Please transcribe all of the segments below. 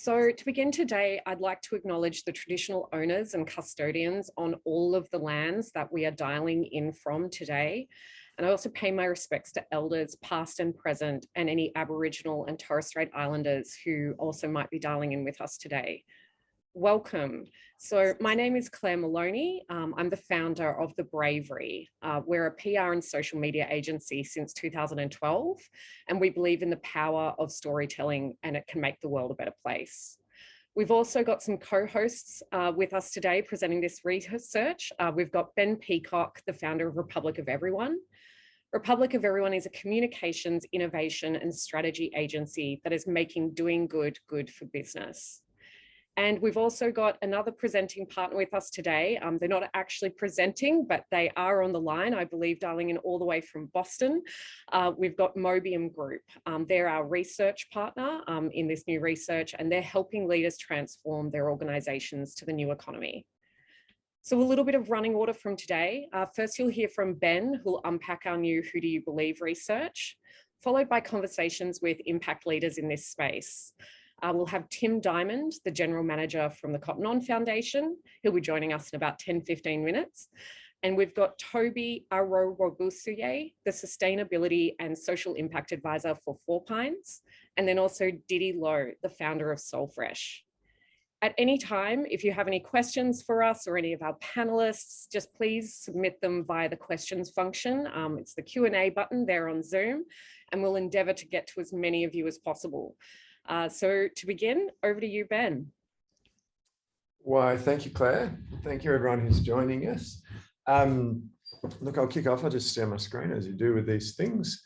So to begin today, I'd like to acknowledge the traditional owners and custodians on all of the lands that we are dialing in from today. And I also pay my respects to elders past and present and any Aboriginal and Torres Strait Islanders who also might be dialing in with us today. Welcome. So my name is Claire Maloney. I'm the founder of The Bravery. We're a PR and social media agency since 2012, and we believe in the power of storytelling and it can make the world a better place. We've also got some co-hosts with us today presenting this research. We've got Ben Peacock, the founder of Republic of Everyone. Republic of Everyone is a communications, innovation and strategy agency that is making doing good for business. And we've also got another presenting partner with us today. They're not actually presenting, but they are on the line, I believe, dialing in all the way from Boston. We've got Mobium Group. They're our research partner in this new research, and they're helping leaders transform their organizations to the new economy. So a little bit of running order from today. First, you'll hear from Ben, who'll unpack our new Who Do You Believe research, followed by conversations with impact leaders in this space. We'll have Tim Diamond, the General Manager from the Cotton On Foundation. He'll be joining us in about 10-15 minutes. And we've got Ttobie Arowobusoye, the Sustainability and Social Impact Advisor for Pines. And then also Didi Lo, the founder of Soulfresh. At any time, if you have any questions for us or any of our panelists, just please submit them via the questions function. It's the Q&A button there on Zoom, and we'll endeavour to get to as many of you as possible. So to begin, over to you, Ben. Why, thank you, Claire. Thank you, everyone who's joining us. Look, I'll kick off. I'll just share my screen as you do with these things.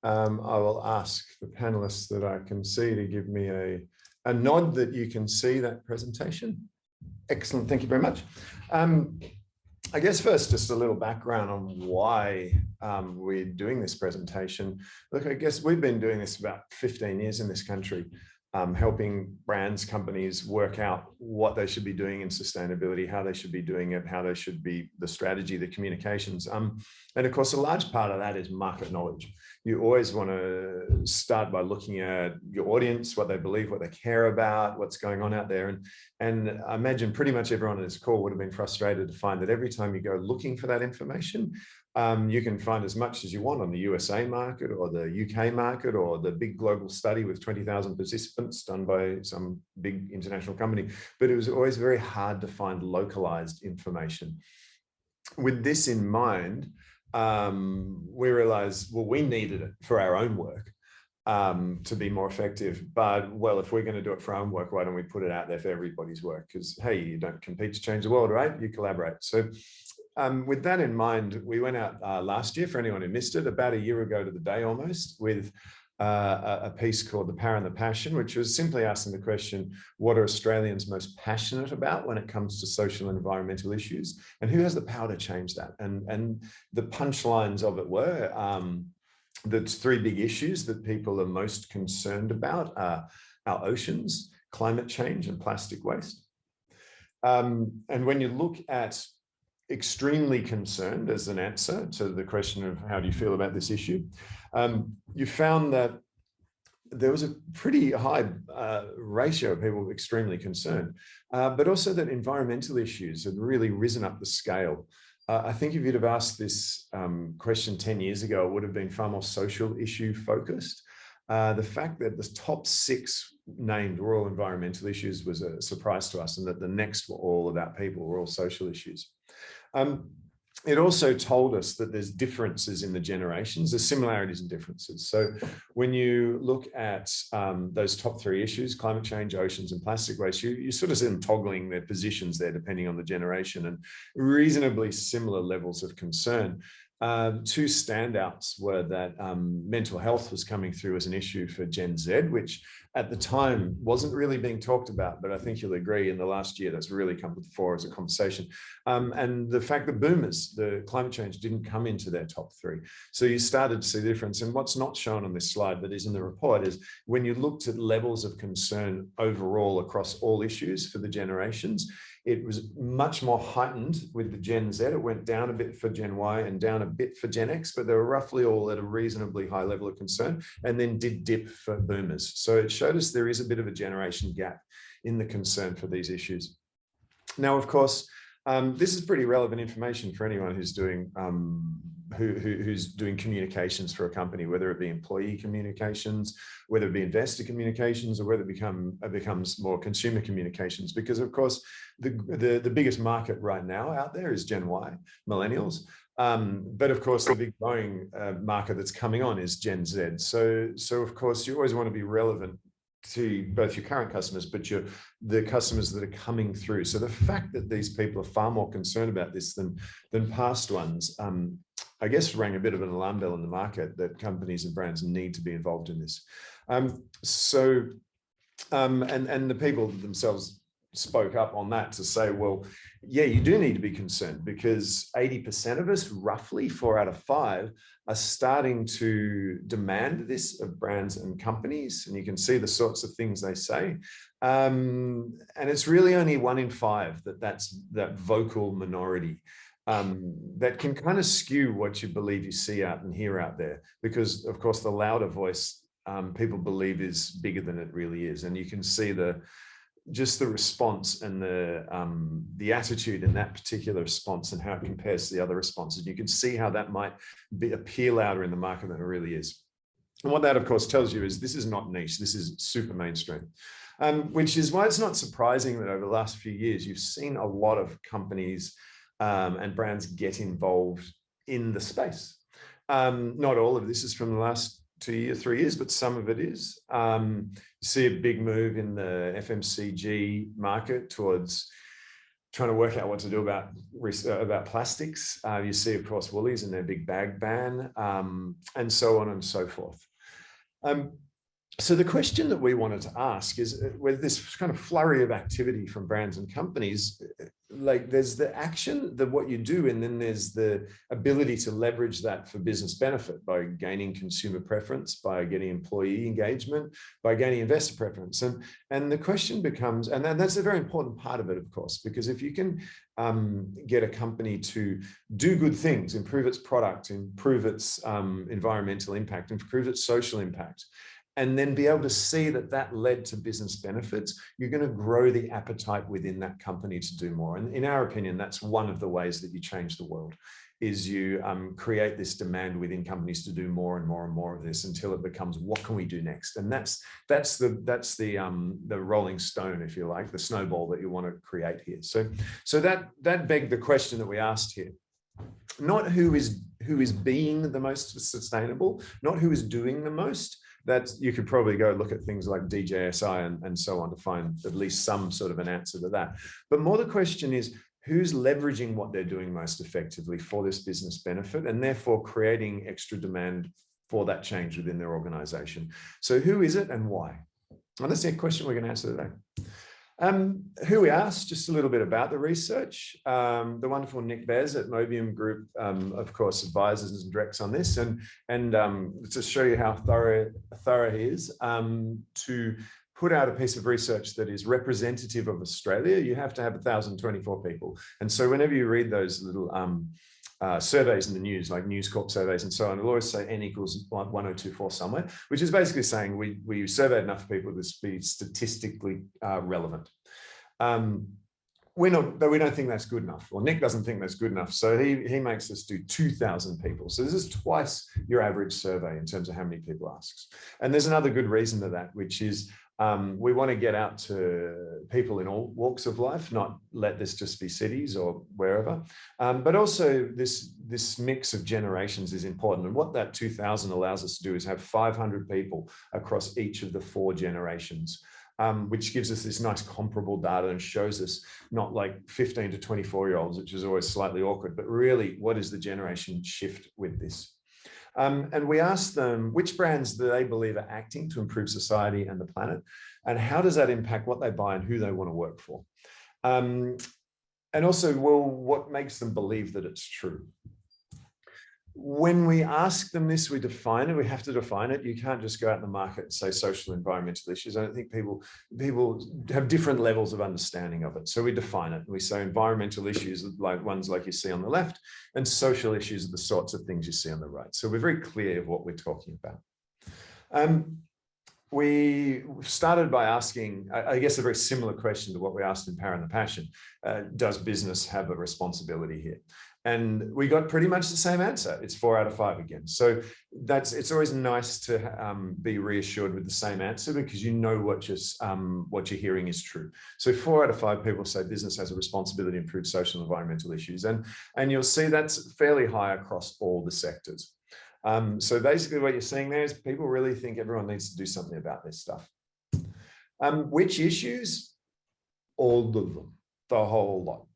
I will ask the panelists that I can see to give me a nod that you can see that presentation. Excellent, thank you very much. I guess first, just a little background on why we're doing this presentation. Look, I guess we've been doing this about 15 years in this country, helping brands, companies work out what they should be doing in sustainability, how they should be doing it, how they should be, the strategy, the communications. And of course, a large part of that is market knowledge. You always want to start by looking at your audience, what they believe, what they care about, what's going on out there. And I imagine pretty much everyone on this call would have been frustrated to find that every time you go looking for that information, you can find as much as you want on the USA market or the UK market or the big global study with 20,000 participants done by some big international company. But it was always very hard to find localized information. With this in mind, we realized, well, we needed it for our own work to be more effective. But, well, if we're going to do it for our own work, why don't we put it out there for everybody's work? Because, hey, you don't compete to change the world, right? You collaborate. So with that in mind, we went out last year, for anyone who missed it, about a year ago to the day almost, with a piece called The Power and the Passion, which was simply asking the question, what are Australians most passionate about when it comes to social and environmental issues? And who has the power to change that? And the punchlines of it were, there's three big issues that people are most concerned about: our oceans, climate change, and plastic waste. And when you look at extremely concerned as an answer to the question of how do you feel about this issue, you found that there was a pretty high ratio of people extremely concerned, but also that environmental issues had really risen up the scale. I think if you'd have asked this question 10 years ago, it would have been far more social issue focused. The fact that the top 6 named were all environmental issues was a surprise to us, and that the next were all about people, were all social issues. It also told us that there's differences in the generations, there's similarities and differences. So when you look at those top 3 issues, climate change, oceans, and plastic waste, you sort of see them toggling their positions there depending on the generation, and reasonably similar levels of concern. 2 standouts were that mental health was coming through as an issue for Gen Z, which at the time wasn't really being talked about, but I think you'll agree in the last year that's really come to the fore as a conversation. And the fact that boomers, the climate change didn't come into their top 3. So you started to see the difference. And what's not shown on this slide, but is in the report, is when you looked at levels of concern overall across all issues for the generations, it was much more heightened with the Gen Z. It went down a bit for Gen Y and down a bit for Gen X, but they were roughly all at a reasonably high level of concern, and then did dip for boomers. So it shows showed us there is a bit of a generation gap in the concern for these issues. Now, of course, this is pretty relevant information for anyone who's doing who's doing communications for a company, whether it be employee communications, whether it be investor communications, or whether it becomes more consumer communications. Because of course, the biggest market right now out there is Gen Y, millennials. But of course, the big growing market that's coming on is Gen Z. So of course, you always want to be relevant to both your current customers, but the customers that are coming through. So the fact that these people are far more concerned about this than past ones, I guess rang a bit of an alarm bell in the market that companies and brands need to be involved in this. And the people themselves spoke up on that to say, well, yeah, you do need to be concerned, because 80% of us, roughly 4 out of 5, are starting to demand this of brands and companies. And you can see the sorts of things they say. And it's really only 1 in 5 that's that vocal minority that can kind of skew what you believe you see out and hear out there. Because of course, the louder voice people believe is bigger than it really is. And you can see just the response and the attitude in that particular response and how it compares to the other responses. You can see how that might appear louder in the market than it really is. And what that, of course, tells you is this is not niche. This is super mainstream, which is why it's not surprising that over the last few years, you've seen a lot of companies and brands get involved in the space. Not all of this is from the last 2 or 3 years, but some of it is. You see a big move in the FMCG market towards trying to work out what to do about plastics. You see, of course, Woolies and their big bag ban, and so on and so forth. So the question that we wanted to ask is, with this kind of flurry of activity from brands and companies, like there's the action, what you do, and then there's the ability to leverage that for business benefit by gaining consumer preference, by getting employee engagement, by gaining investor preference. And the question becomes, and that's a very important part of it, of course, because if you can get a company to do good things, improve its product, improve its environmental impact, improve its social impact, and then be able to see that led to business benefits, you're going to grow the appetite within that company to do more. And in our opinion, that's one of the ways that you change the world, is you create this demand within companies to do more and more and more of this until it becomes, what can we do next? And that's the rolling stone, if you like, the snowball that you want to create here. So that begged the question that we asked here. Not who is being the most sustainable, not who is doing the most. That's, you could probably go look at things like DJSI and so on to find at least some sort of an answer to that. But more the question is, who's leveraging what they're doing most effectively for this business benefit, and therefore creating extra demand for that change within their organization. So who is it and why? And that's the question we're going to answer today. Who we asked, just a little bit about the research. The wonderful Nick Bez at Mobium Group, of course, advises and directs on this. And to show you how thorough he is, to put out a piece of research that is representative of Australia, you have to have 1,024 people. And so whenever you read those little surveys in the news, like News Corp surveys and so on, it'll always say N equals 1024 somewhere, which is basically saying we surveyed enough people to be statistically relevant. We don't think that's good enough, or Nick doesn't think that's good enough. So he makes us do 2,000 people. So this is twice your average survey in terms of how many people asks. And there's another good reason to that, which is we want to get out to people in all walks of life, not let this just be cities or wherever. But also this mix of generations is important. And what that 2,000 allows us to do is have 500 people across each of the 4 generations, which gives us this nice comparable data and shows us not like 15 to 24-year-olds, which is always slightly awkward, but really what is the generation shift with this? And we asked them which brands do they believe are acting to improve society and the planet, and how does that impact what they buy and who they want to work for? And also, well, what makes them believe that it's true? When we ask them this, we define it. We have to define it. You can't just go out in the market and say social environmental issues. I don't think people have different levels of understanding of it. So we define it. We say environmental issues, like ones like you see on the left, and social issues are the sorts of things you see on the right. So we're very clear of what we're talking about. we started by asking, I guess, a very similar question to what we asked in Power and the Passion. Does business have a responsibility here? And we got pretty much the same answer. It's 4 out of 5 again. So it's always nice to be reassured with the same answer, because you know what you're hearing is true. So 4 out of 5 people say business has a responsibility to improve social and environmental issues. And you'll see that's fairly high across all the sectors. So basically what you're seeing there is people really think everyone needs to do something about this stuff. Which issues? All of them, the whole lot.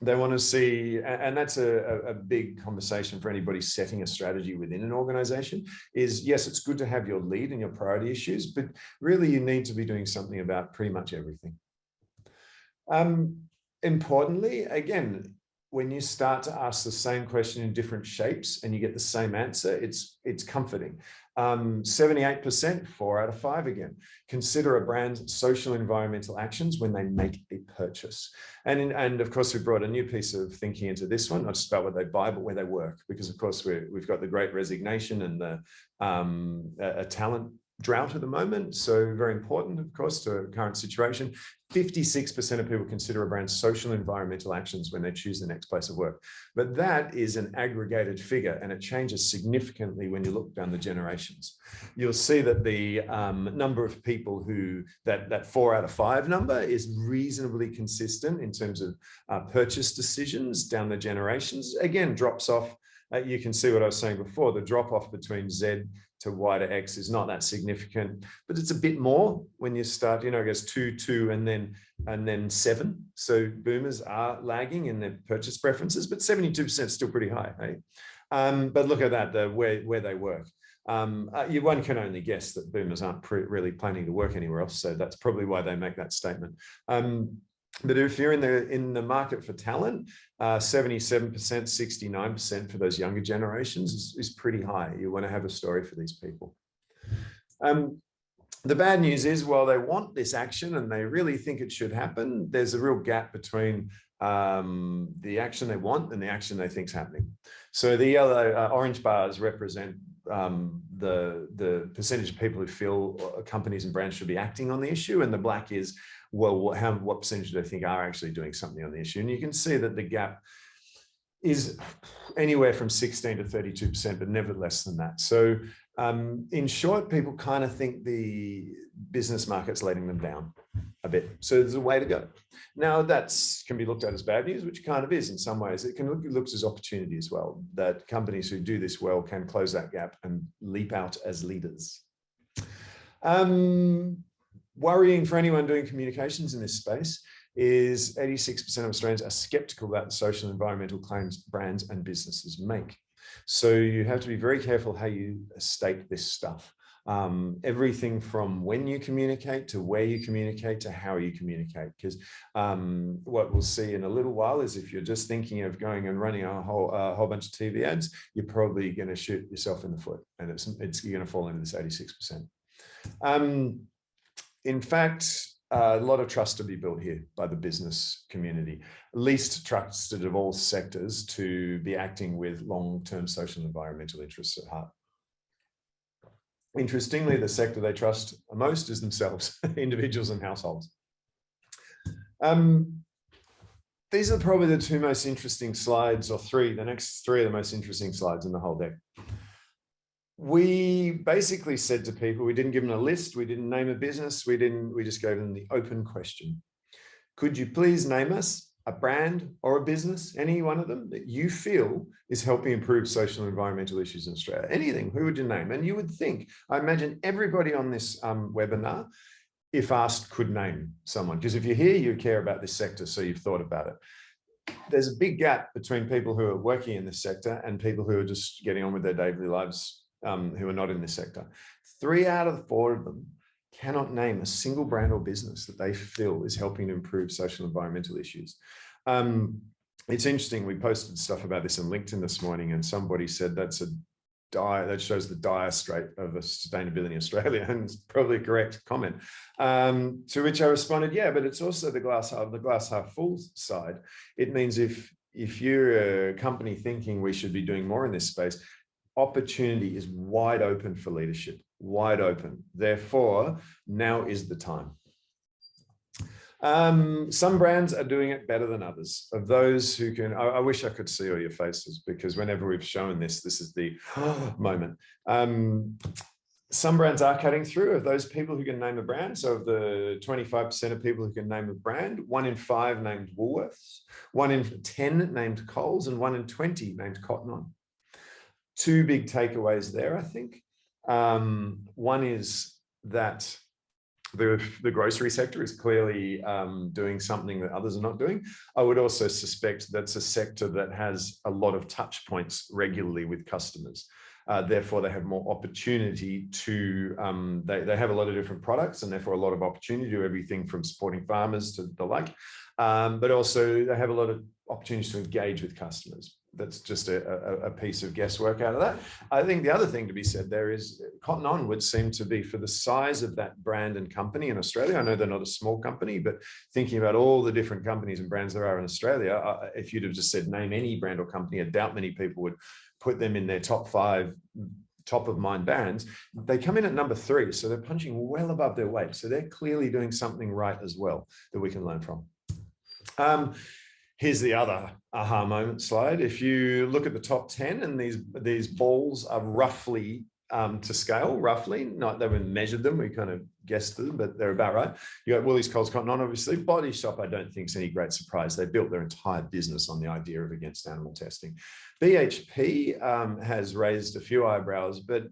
They want to see, and that's a big conversation for anybody setting a strategy within an organization, is yes, it's good to have your lead and your priority issues, but really you need to be doing something about pretty much everything. Importantly, again, when you start to ask the same question in different shapes and you get the same answer, it's comforting. 78%, 4 out of 5 again. Consider a brand's social and environmental actions when they make a purchase. And of course, we brought a new piece of thinking into this one, not just about what they buy, but where they work. Because of course, we've got the great resignation and a talent drought at the moment. So very important, of course, to the current situation. 56% of people consider a brand's social and environmental actions when they choose the next place of work. But that is an aggregated figure, and it changes significantly when you look down the generations. You'll see that the number of people who, that 4 out of 5 number is reasonably consistent in terms of purchase decisions down the generations. Again, drops off. You can see what I was saying before, the drop off between Z to Y to X is not that significant, but it's a bit more when you start, it goes 2, 2, and then 7. So boomers are lagging in their purchase preferences, but 72% is still pretty high, right? But look at that, where they work. One can only guess that boomers aren't really planning to work anywhere else. So that's probably why they make that statement. But if you're in the market for talent, 77%, 69% for those younger generations is pretty high. You want to have a story for these people. The bad news is, while they want this action and they really think it should happen, there's a real gap between the action they want and the action they think is happening. So the yellow, orange bars represent the percentage of people who feel companies and brands should be acting on the issue, and the black is, well, what percentage do they think are actually doing something on the issue? And you can see that the gap is anywhere from 16 to 32%, but never less than that. So in short, people kind of think the business market's letting them down a bit. So there's a way to go. Now that can be looked at as bad news, which kind of is in some ways. It can look as opportunity as well, that companies who do this well can close that gap and leap out as leaders. Worrying for anyone doing communications in this space is 86% of Australians are skeptical about the social and environmental claims brands and businesses make. So you have to be very careful how you state this stuff. Everything from when you communicate to where you communicate to how you communicate. Because what we'll see in a little while is if you're just thinking of going and running a whole bunch of TV ads, you're probably going to shoot yourself in the foot, and you're going to fall into this 86%. In fact, a lot of trust to be built here by the business community, least trusted of all sectors to be acting with long-term social and environmental interests at heart. Interestingly, the sector they trust most is themselves, individuals and households. These are probably the 2 most interesting slides, or 3, the next 3 are the most interesting slides in the whole deck. We basically said to people, we didn't give them a list, we didn't name a business, we just gave them the open question. Could you please name us a brand or a business, any one of them, that you feel is helping improve social and environmental issues in Australia? Anything, who would you name? And you would think, I imagine everybody on this webinar, if asked, could name someone. Because if you're here, you care about this sector, so you've thought about it. There's a big gap between people who are working in this sector and people who are just getting on with their daily lives, who are not in this sector. 3 out of 4 of them cannot name a single brand or business that they feel is helping to improve social and environmental issues. It's interesting, we posted stuff about this on LinkedIn this morning, and somebody said that shows the dire strait of sustainability in Australia, and it's probably a correct comment. To which I responded, yeah, but it's also the glass half full side. It means if you're a company thinking we should be doing more in this space, opportunity is wide open for leadership, wide open. Therefore, now is the time. Some brands are doing it better than others. Of those who can, I wish I could see all your faces, because whenever we've shown this, this is the moment. Some brands are cutting through. Of those people who can name a brand, so of the 25% of people who can name a brand, 1 in 5 named Woolworths, 1 in 10 named Coles, and 1 in 20 named Cotton On. Two big takeaways there, I think. One is that the grocery sector is clearly doing something that others are not doing. I would also suspect that's a sector that has a lot of touch points regularly with customers. Therefore, they have more opportunity to, they have a lot of different products, and therefore a lot of opportunity to do everything from supporting farmers to the like. But also they have a lot of opportunities to engage with customers. That's just a piece of guesswork out of that. I think the other thing to be said there is Cotton On would seem to be, for the size of that brand and company in Australia, I know they're not a small company, but thinking about all the different companies and brands there are in Australia, if you'd have just said name any brand or company, I doubt many people would put them in their top 5 top of mind brands. They come in at number 3, so they're punching well above their weight. So they're clearly doing something right as well that we can learn from. Here's the other aha moment slide. If you look at the top 10, and these balls are roughly to scale, roughly, not that we measured them, we kind of guessed them, but they're about right. You got Woolies, Coles, Cotton On, obviously. Body Shop, I don't think is any great surprise. They built their entire business on the idea of against animal testing. BHP has raised a few eyebrows, but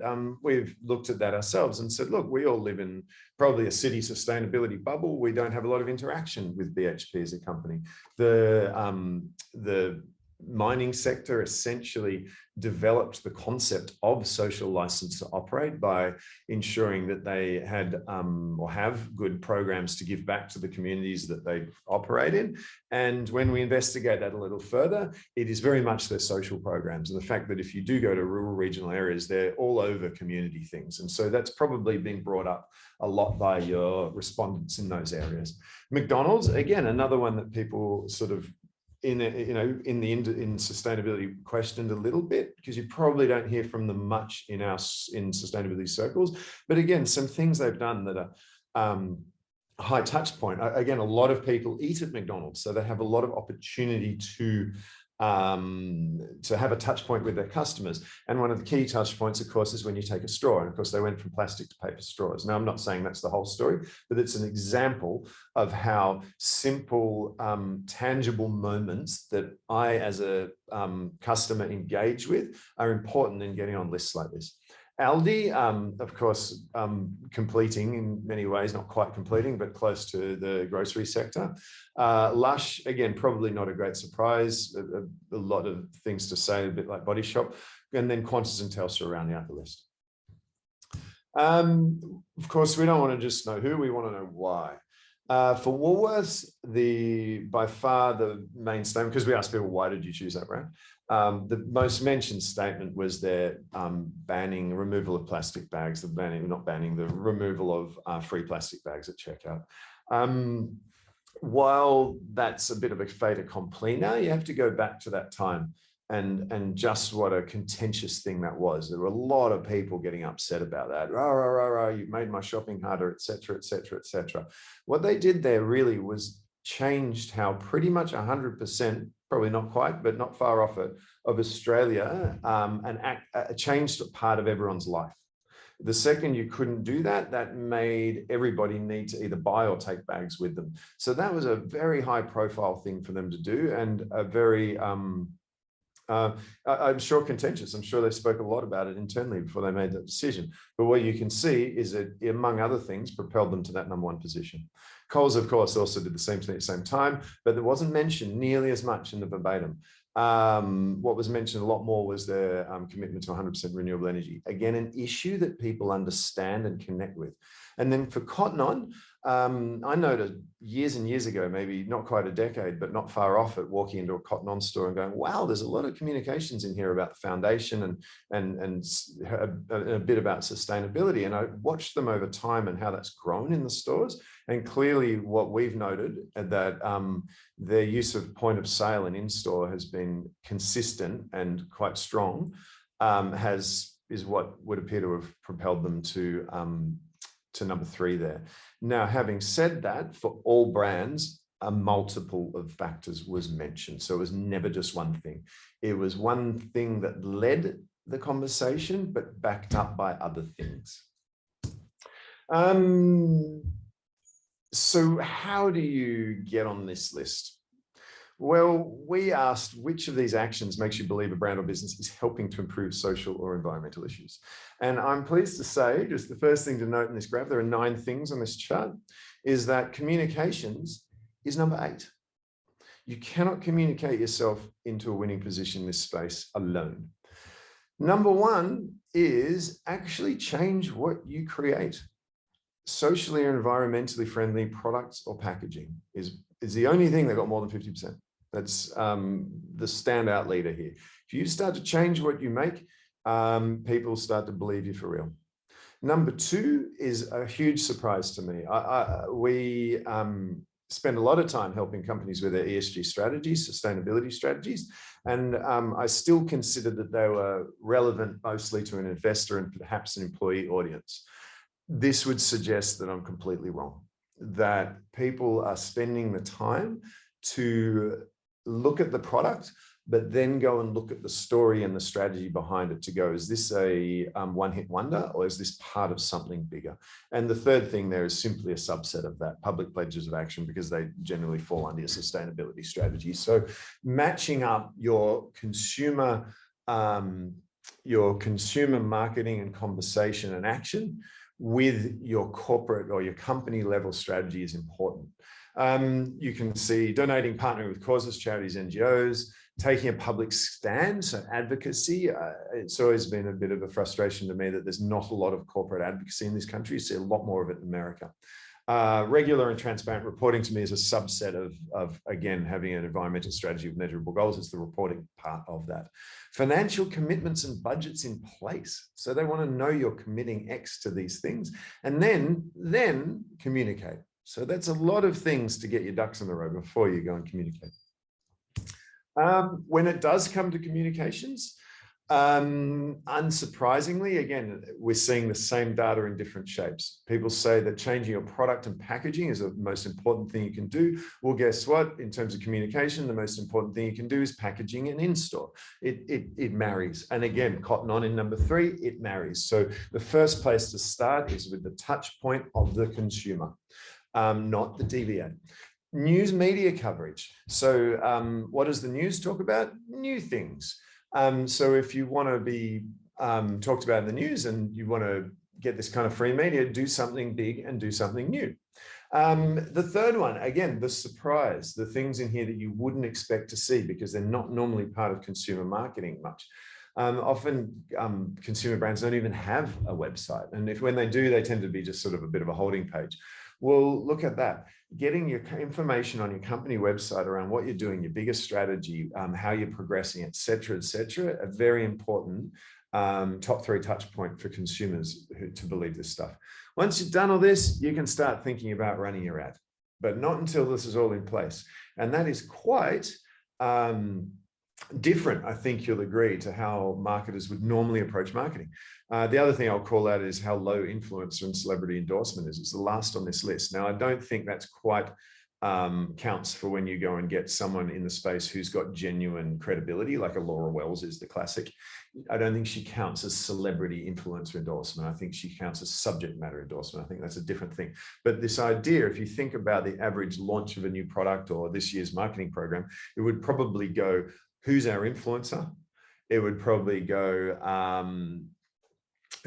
we've looked at that ourselves and said, look, we all live in probably a city sustainability bubble. We don't have a lot of interaction with BHP as a company. The mining sector essentially developed the concept of social license to operate by ensuring that they had or have good programs to give back to the communities that they operate in. And when we investigate that a little further, it is very much their social programs. And the fact that if you do go to rural regional areas, they're all over community things. And so that's probably been brought up a lot by your respondents in those areas. McDonald's, again, another one that people sort of in sustainability questioned a little bit, because you probably don't hear from them much in sustainability circles. But again, some things they've done that are high touch point. Again, a lot of people eat at McDonald's, so they have a lot of opportunity to have a touch point with their customers. And one of the key touch points, of course, is when you take a straw. And of course, they went from plastic to paper straws. Now, I'm not saying that's the whole story, but it's an example of how simple, tangible moments that I, as a customer, engage with are important in getting on lists like this. Aldi, of course, completing in many ways, not quite completing, but close to the grocery sector. Lush, again, probably not a great surprise. A lot of things to say, a bit like Body Shop. And then Qantas and Telstra rounding out the list. Of course, we don't want to just know who, we want to know why. For Woolworths, by far the main statement, because we asked people, why did you choose that brand? The most mentioned statement was their removal of plastic bags, the removal of free plastic bags at checkout. While that's a bit of a fait accompli now, you have to go back to that time and just what a contentious thing that was. There were a lot of people getting upset about that. Rah, rah, rah, rah, you've made my shopping harder, et cetera, et cetera, et cetera. What they did there really was changed how pretty much 100%, probably not quite, but not far off it, of Australia, changed a part of everyone's life. The second you couldn't do that, that made everybody need to either buy or take bags with them. So that was a very high profile thing for them to do, and a very, I'm sure contentious. I'm sure they spoke a lot about it internally before they made that decision. But what you can see is that, among other things, propelled them to that #1 position. Coles, of course, also did the same thing at the same time, but it wasn't mentioned nearly as much in the verbatim. What was mentioned a lot more was their commitment to 100% renewable energy. Again, an issue that people understand and connect with. And then for Cotton On, I noted years and years ago, maybe not quite a decade, but not far off it, walking into a Cotton On store and going, wow, there's a lot of communications in here about the foundation and a bit about sustainability. And I watched them over time and how that's grown in the stores. And clearly what we've noted that their use of point of sale and in-store has been consistent and quite strong, has is what would appear to have propelled them to number 3 there. Now, having said that, for all brands, a multiple of factors was mentioned. So it was never just one thing. It was one thing that led the conversation, but backed up by other things. So how do you get on this list? Well, we asked which of these actions makes you believe a brand or business is helping to improve social or environmental issues. And I'm pleased to say, just the first thing to note in this graph, there are 9 things on this chart, is that communications is number 8. You cannot communicate yourself into a winning position in this space alone. Number 1 is actually change what you create. Socially or environmentally friendly products or packaging is the only thing that got more than 50%. That's the standout leader here. If you start to change what you make, people start to believe you for real. Number 2 is a huge surprise to me. We spend a lot of time helping companies with their ESG strategies, sustainability strategies, and I still consider that they were relevant mostly to an investor and perhaps an employee audience. This would suggest that I'm completely wrong, that people are spending the time to look at the product, but then go and look at the story and the strategy behind it to go, is this a one-hit wonder, or is this part of something bigger? And the third thing there is simply a subset of that, public pledges of action, because they generally fall under your sustainability strategy. So matching up your consumer marketing and conversation and action with your corporate or your company level strategy is important. You can see donating, partnering with causes, charities, NGOs, taking a public stand, so advocacy. It's always been a bit of a frustration to me that there's not a lot of corporate advocacy in this country. You see a lot more of it in America. Regular and transparent reporting to me is a subset of again, having an environmental strategy with measurable goals. It's the reporting part of that. Financial commitments and budgets in place. So they want to know you're committing X to these things, and then communicate. So that's a lot of things to get your ducks in a row before you go and communicate. When it does come to communications, unsurprisingly, again, we're seeing the same data in different shapes. People say that changing your product and packaging is the most important thing you can do. Well, guess what? In terms of communication, the most important thing you can do is packaging and in-store. It marries. And again, cotton on in number 3, it marries. So the first place to start is with the touch point of the consumer, not the DVA. News media coverage. So what does the news talk about? New things. So if you want to be talked about in the news and you want to get this kind of free media, do something big and do something new. The third one, again, the surprise, the things in here that you wouldn't expect to see because they're not normally part of consumer marketing much. Often consumer brands don't even have a website. And when they do, they tend to be just sort of a bit of a holding page. Well, look at that. Getting your information on your company website around what you're doing, your biggest strategy, how you're progressing, et cetera, a very important top 3 touch point for consumers to believe this stuff. Once you've done all this, you can start thinking about running your ad, but not until this is all in place. And that is quite different, I think you'll agree, to how marketers would normally approach marketing. The other thing I'll call out is how low influencer and celebrity endorsement is. It's the last on this list. Now, I don't think that's quite counts for when you go and get someone in the space who's got genuine credibility, like a Laura Wells is the classic. I don't think she counts as celebrity influencer endorsement. I think she counts as subject matter endorsement. I think that's a different thing. But this idea, if you think about the average launch of a new product or this year's marketing program, it would probably go, who's our influencer? It would probably go,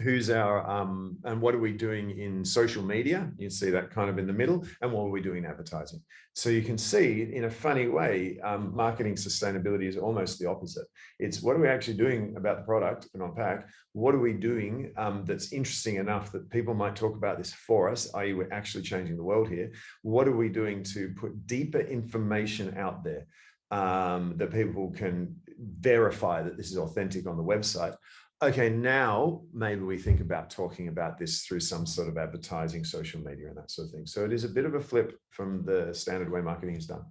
who's our, and what are we doing in social media? You see that kind of in the middle, and what are we doing in advertising? So you can see, in a funny way, marketing sustainability is almost the opposite. It's what are we actually doing about the product and unpack? What are we doing that's interesting enough that people might talk about this for us, i.e. we're actually changing the world here. What are we doing to put deeper information out there that people can verify that this is authentic on the website? Okay, now maybe we think about talking about this through some sort of advertising, social media, and that sort of thing. So it is a bit of a flip from the standard way marketing is done.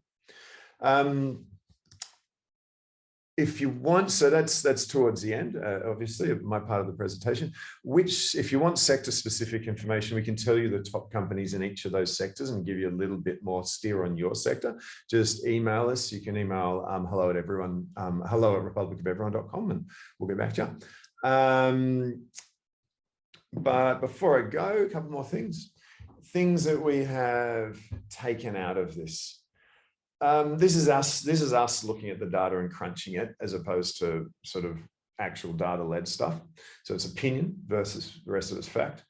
if you want, so that's towards the end, obviously, of my part of the presentation, which if you want sector specific information, we can tell you the top companies in each of those sectors and give you a little bit more steer on your sector. Just email us. You can email hello@republiceveveryone.com and we'll get back to you. But before I go, a couple more things that we have taken out of this. This is us looking at the data and crunching it as opposed to sort of actual data-led stuff. So it's opinion versus the rest of it's fact.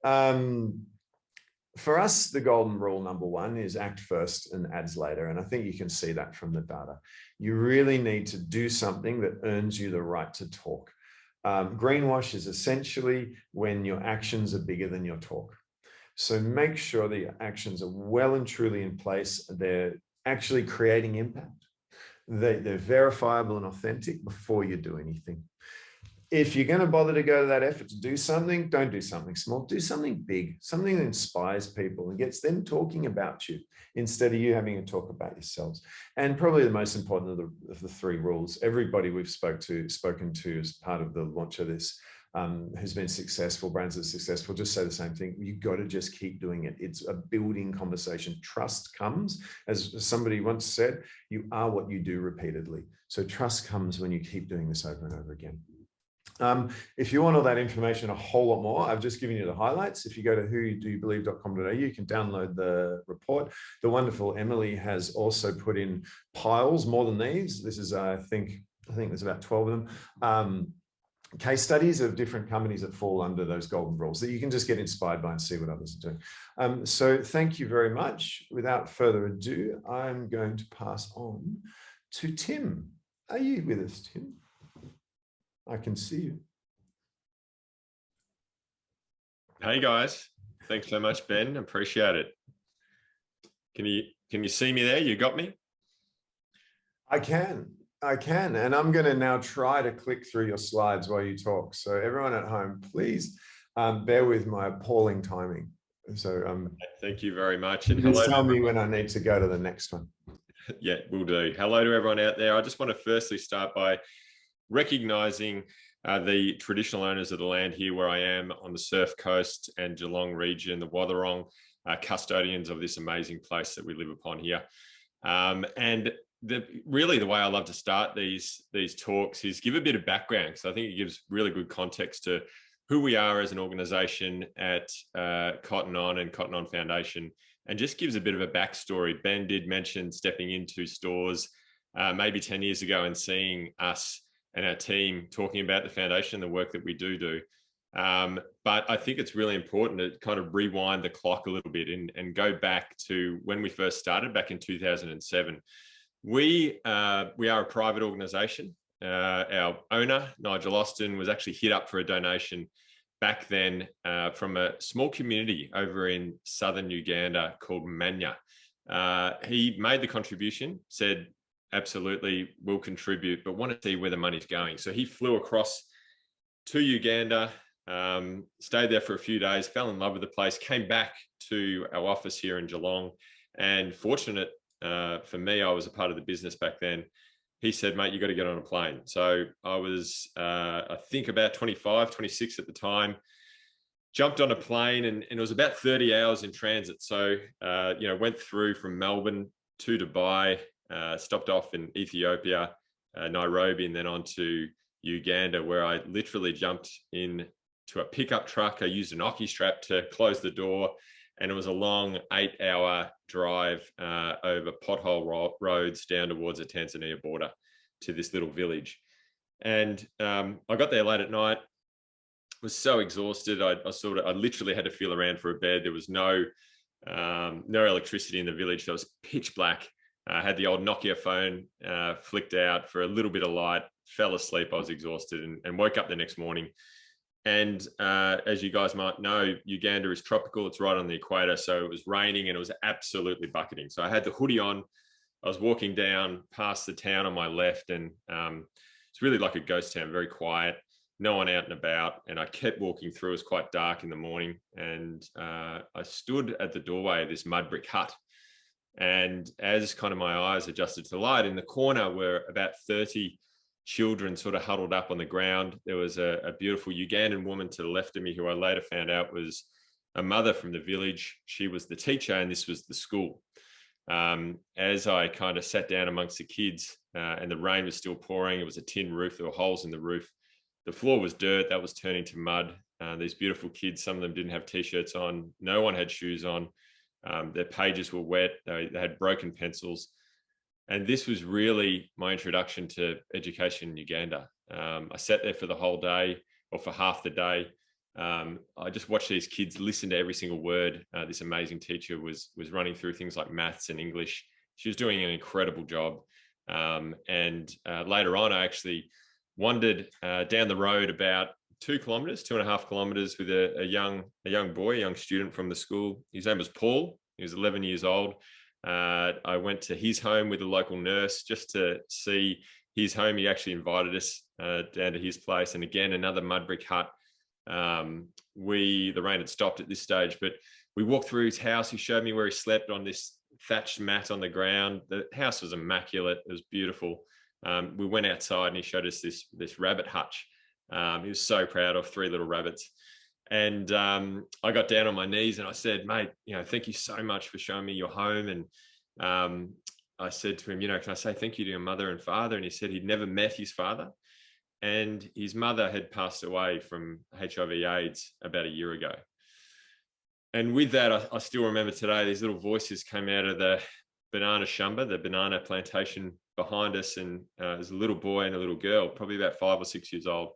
For us, the golden rule number one is act first and ads later. And I think you can see that from the data. You really need to do something that earns you the right to talk. Greenwash is essentially when your actions are bigger than your talk. So make sure that your actions are well and truly in place. They're actually creating impact. They're verifiable and authentic before you do anything. If you're going to bother to go to that effort to do something, don't do something small, do something big, something that inspires people and gets them talking about you instead of you having to talk about yourselves. And probably the most important of the three rules, everybody we've spoken to as part of the launch of this who's been successful, brands that are successful, just say the same thing. You've got to just keep doing it. It's a building conversation. Trust comes, as somebody once said, you are what you do repeatedly. So trust comes when you keep doing this over and over again. If you want all that information, a whole lot more, I've just given you the highlights. If you go to whodoyoubelieve.com.au, you can download the report. The wonderful Emily has also put in piles, more than these. This is, I think there's about 12 of them. Case studies of different companies that fall under those golden rules that you can just get inspired by and see what others are doing. So thank you very much. Without further ado, I'm going to pass on to Tim. Are you with us, Tim? I can see you. Hey guys, thanks so much, Ben. Appreciate it. Can you see me there? You got me? I can, and I'm going to now try to click through your slides while you talk. So everyone at home, please bear with my appalling timing. So thank you very much. And hello. Tell me when I need to go to the next one. Yeah, we'll do. Hello to everyone out there. I just want to firstly start by recognizing the traditional owners of the land here where I am on the Surf Coast and Geelong region, the Wathaurong, custodians of this amazing place that we live upon here. And really the way I love to start these talks is give a bit of background, because I think it gives really good context to who we are as an organization at Cotton On and Cotton On Foundation, and just gives a bit of a backstory. Ben did mention stepping into stores maybe 10 years ago and seeing us and our team talking about the foundation, the work that we do. But I think it's really important to kind of rewind the clock a little bit and go back to when we first started back in 2007. We are a private organization. Our owner, Nigel Austin, was actually hit up for a donation back then from a small community over in southern Uganda called Manya. He made the contribution, said, absolutely, we'll contribute, but want to see where the money's going. So he flew across to Uganda, stayed there for a few days, fell in love with the place, came back to our office here in Geelong, and fortunate for me, I was a part of the business back then. He said, mate, you got to get on a plane. So I was, I think about 25, 26 at the time, jumped on a plane and it was about 30 hours in transit. So, went through from Melbourne to Dubai, stopped off in Ethiopia, Nairobi, and then on to Uganda, where I literally jumped in to a pickup truck. I used an Oki strap to close the door, and it was a long 8-hour drive over pothole roads down towards the Tanzania border to this little village. And I got there late at night, was so exhausted. I literally had to feel around for a bed. There was no electricity in the village. So it was pitch black. I had the old Nokia phone flicked out for a little bit of light, fell asleep. I was exhausted and woke up the next morning. And as you guys might know, Uganda is tropical. It's right on the equator. So it was raining and it was absolutely bucketing. So I had the hoodie on. I was walking down past the town on my left, and it's really like a ghost town, very quiet, no one out and about. And I kept walking through. It was quite dark in the morning. And I stood at the doorway of this mud brick hut. And as kind of my eyes adjusted to the light, in the corner were about 30 children sort of huddled up on the ground. There was a beautiful Ugandan woman to the left of me who I later found out was a mother from the village. She was the teacher and this was the school. As I kind of sat down amongst the kids and the rain was still pouring, it was a tin roof, there were holes in the roof. The floor was dirt, that was turning to mud. These beautiful kids, some of them didn't have t-shirts on, no one had shoes on. Their pages were wet, they had broken pencils. And this was really my introduction to education in Uganda. I sat there for the whole day or for half the day. I just watched these kids listen to every single word. This amazing teacher was running through things like maths and English. She was doing an incredible job. Later on, I actually wandered down the road about 2.5 kilometers with a young boy, a young student from the school. His name was Paul. He was 11 years old. I went to his home with a local nurse just to see his home. He actually invited us down to his place. And again, another mud brick hut. The rain had stopped at this stage, but we walked through his house. He showed me where he slept on this thatched mat on the ground. The house was immaculate. It was beautiful. We went outside and he showed us this rabbit hutch. He was so proud of 3 little rabbits. And I got down on my knees and I said, mate, thank you so much for showing me your home. And I said to him, can I say thank you to your mother and father? And he said he'd never met his father. And his mother had passed away from HIV/AIDS about a year ago. And with that, I still remember today, these little voices came out of the banana shamba, the banana plantation behind us. And there's a little boy and a little girl, probably about 5 or 6 years old.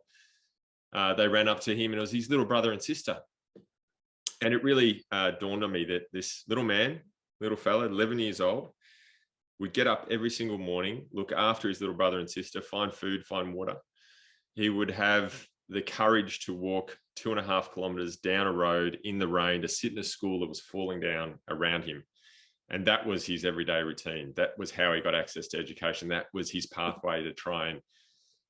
They ran up to him and it was his little brother and sister. And it really dawned on me that this little man, little fella, 11 years old, would get up every single morning, look after his little brother and sister, find food, find water. He would have the courage to walk 2.5 kilometers down a road in the rain to sit in a school that was falling down around him. And that was his everyday routine. That was how he got access to education. That was his pathway to try and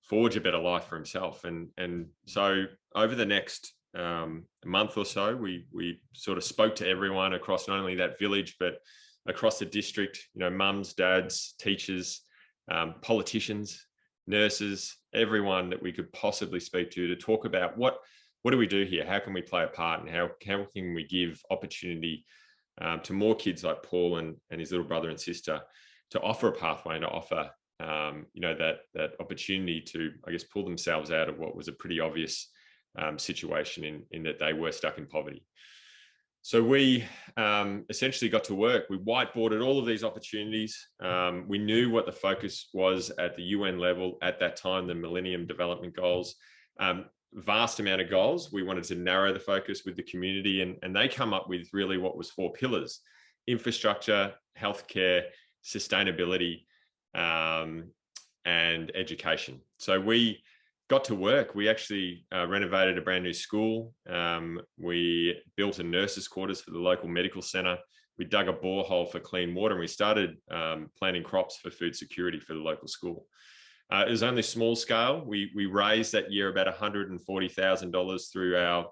forge a better life for himself. And so over the next month or so, we sort of spoke to everyone across not only that village, but across the district, mums, dads, teachers, politicians, nurses, everyone that we could possibly speak to talk about what do we do here? How can we play a part, and how can we give opportunity to more kids like Paul and his little brother and sister to offer a pathway and to offer that opportunity to, I guess, pull themselves out of what was a pretty obvious situation in that they were stuck in poverty. So we essentially got to work. We whiteboarded all of these opportunities. We knew what the focus was at the UN level at that time, the Millennium Development Goals. Vast amount of goals. We wanted to narrow the focus with the community, and they come up with really what was 4 pillars: infrastructure, healthcare, sustainability, and education. So we got to work. We actually renovated a brand new school. We built a nurse's quarters for the local medical center. We dug a borehole for clean water, and we started planting crops for food security for the local school. It was only small scale. We raised that year about $140,000 through our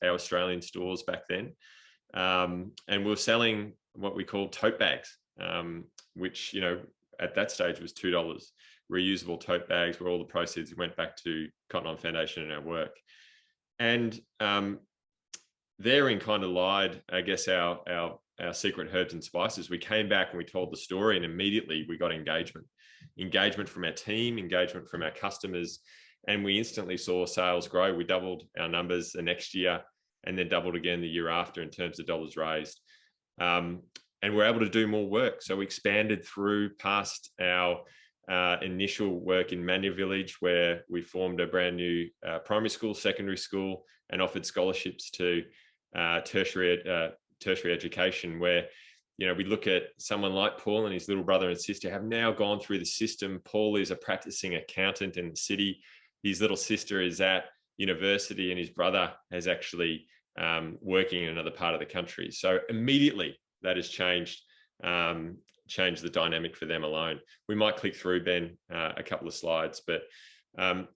Australian stores back then. And we were selling what we called tote bags, which, at that stage was $2. Reusable tote bags, where all the proceeds went back to Cotton On Foundation and our work. And therein kind of lied, I guess, our secret herbs and spices. We came back and we told the story, and immediately we got engagement from our team, engagement from our customers, and we instantly saw sales grow. We doubled our numbers the next year and then doubled again the year after in terms of dollars raised. And we're able to do more work. So we expanded through past our initial work in Manya Village, where we formed a brand new primary school, secondary school, and offered scholarships to tertiary education, where we look at someone like Paul and his little brother and sister have now gone through the system. Paul is a practicing accountant in the city. His little sister is at university, and his brother is actually working in another part of the country. So immediately that has changed the dynamic for them alone. We might click through, Ben, a couple of slides, but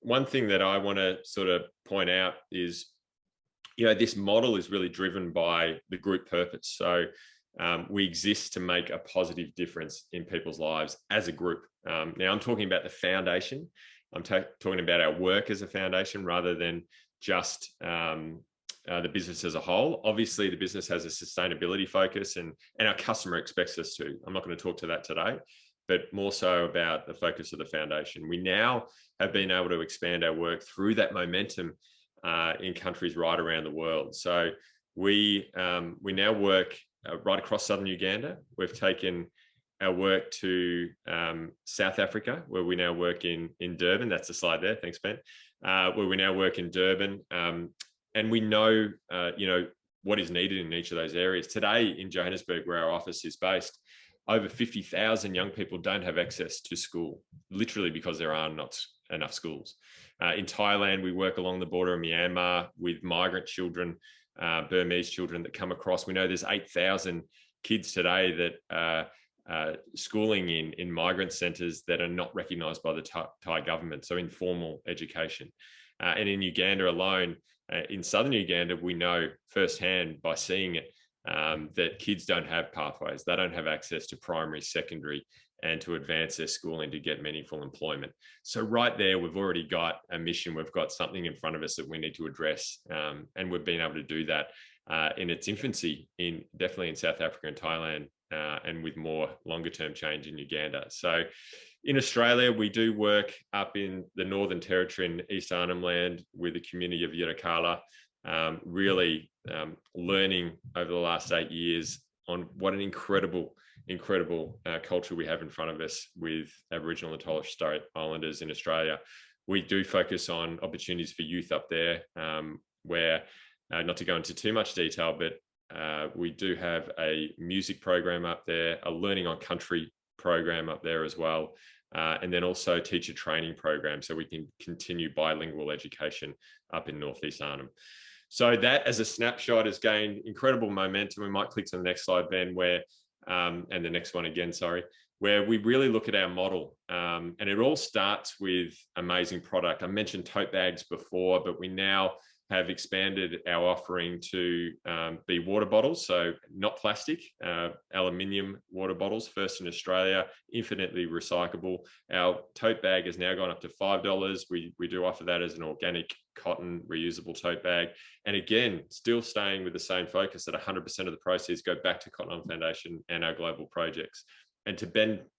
one thing that I want to sort of point out is, this model is really driven by the group purpose. So we exist to make a positive difference in people's lives as a group. Now I'm talking about the foundation I'm talking about our work as a foundation rather than just the business as a whole. Obviously, the business has a sustainability focus, and our customer expects us to. I'm not going to talk to that today, but more so about the focus of the foundation. We now have been able to expand our work through that momentum in countries right around the world. So we now work right across southern Uganda. We've taken our work to South Africa, where we now work in Durban. That's the slide there. Thanks, Ben. Where we now work in Durban. And we know, what is needed in each of those areas. Today in Johannesburg, where our office is based, over 50,000 young people don't have access to school, literally because there are not enough schools. In Thailand, we work along the border of Myanmar with migrant children, Burmese children that come across. We know there's 8,000 kids today that schooling in migrant centres that are not recognised by the Thai government, so informal education. And in Uganda alone, in southern Uganda, we know firsthand by seeing it that kids don't have pathways. They don't have access to primary, secondary, and to advance their schooling to get meaningful employment. So right there, we've already got a mission. We've got something in front of us that we need to address. And we've been able to do that in its infancy, definitely in South Africa and Thailand, and with more longer term change in Uganda. So in Australia, we do work up in the Northern Territory in East Arnhem Land with the community of Yirrkala, really learning over the last 8 years on what an incredible culture we have in front of us with Aboriginal and Torres Strait Islanders in Australia. We do focus on opportunities for youth up there, where, not to go into too much detail, but we do have a music program up there, a learning on country program up there as well, and then also teacher training program, so we can continue bilingual education up in Northeast Arnhem. So that, as a snapshot, has gained incredible momentum. We might click to the next slide, Ben, where, and the next one again, sorry, where we really look at our model. And it all starts with amazing product. I mentioned tote bags before, but we now have expanded our offering to be water bottles, so not plastic, aluminium water bottles, first in Australia, infinitely recyclable. Our tote bag has now gone up to $5. We do offer that as an organic cotton reusable tote bag. And again, still staying with the same focus that 100% of the proceeds go back to Cotton On Foundation and our global projects. And to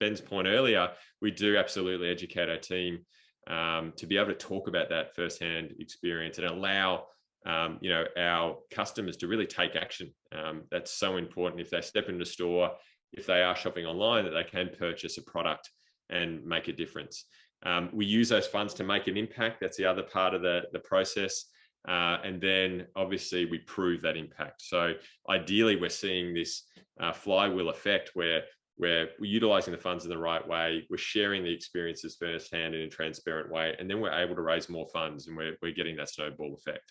Ben's point earlier, we do absolutely educate our team to be able to talk about that firsthand experience and allow our customers to really take action. That's so important. If they step into the store, if they are shopping online, that they can purchase a product and make a difference. We use those funds to make an impact. That's the other part of the process. And then obviously we prove that impact. So ideally, we're seeing this flywheel effect where we're utilizing the funds in the right way, we're sharing the experiences firsthand in a transparent way, and then we're able to raise more funds, and we're getting that snowball effect.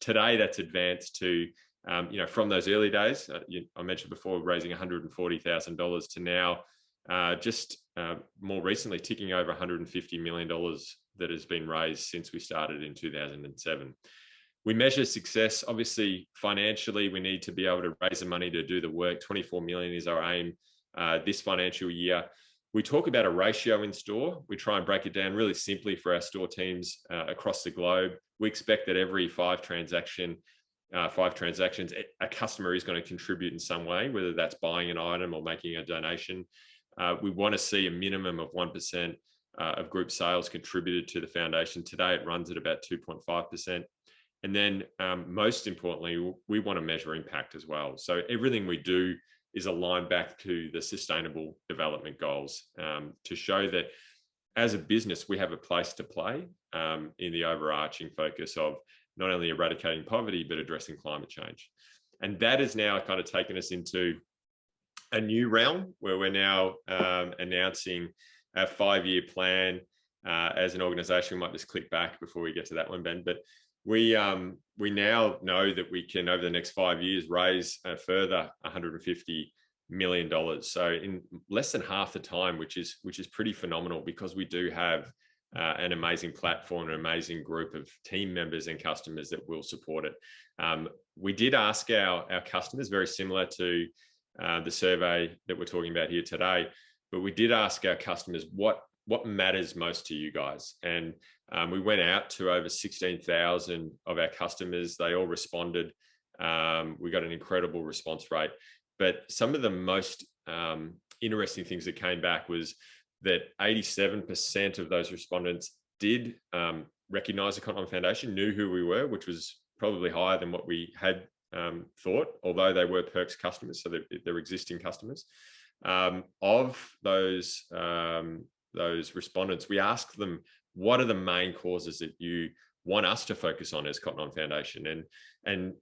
Today, that's advanced to, from those early days, I mentioned before, raising $140,000 to now just more recently ticking over $150 million that has been raised since we started in 2007. We measure success, obviously financially. We need to be able to raise the money to do the work. 24 million is our aim this financial year. We talk about a ratio in store. We try and break it down really simply for our store teams across the globe. We expect that every five transactions, a customer is going to contribute in some way, whether that's buying an item or making a donation. We want to see a minimum of 1% of group sales contributed to the foundation. Today, it runs at about 2.5%. And then most importantly, we want to measure impact as well. So everything we do is aligned back to the sustainable development goals to show that as a business, we have a place to play in the overarching focus of not only eradicating poverty, but addressing climate change. And that has now kind of taken us into a new realm where we're now announcing a 5-year plan as an organization. We might just click back before we get to that one, Ben, but we now know that we can, over the next 5 years, raise a further $150 million. So in less than half the time, which is pretty phenomenal, because we do have an amazing platform, an amazing group of team members and customers that will support it. We did ask our customers, very similar to the survey that we're talking about here today, but we did ask our customers, what what matters most to you guys. And we went out to over 16,000 of our customers. They all responded. We got an incredible response rate. But some of the most interesting things that came back was that 87% of those respondents did recognize the Cotton On Foundation, knew who we were, which was probably higher than what we had thought, although they were Perks customers, so they're existing customers. Of those respondents, we asked them, what are the main causes that you want us to focus on as Cotton On Foundation? And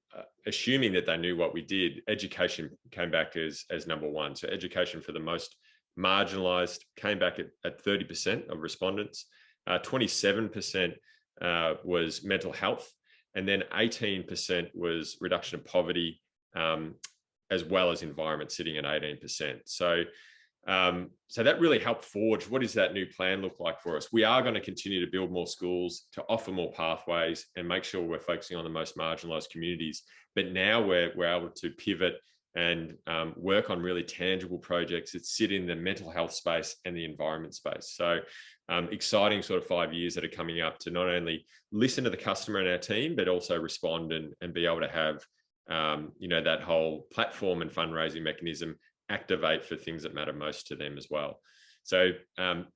assuming that they knew what we did, education came back as number one. So education for the most marginalized came back at 30% of respondents. 27% was mental health, and then 18% was reduction of poverty, as well as environment, sitting at 18%. So that really helped forge, what does that new plan look like for us? We are going to continue to build more schools, to offer more pathways, and make sure we're focusing on the most marginalized communities. But now we're able to pivot and work on really tangible projects that sit in the mental health space and the environment space. So exciting sort of 5 years that are coming up to not only listen to the customer and our team, but also respond and be able to have that whole platform and fundraising mechanism activate for things that matter most to them as well. So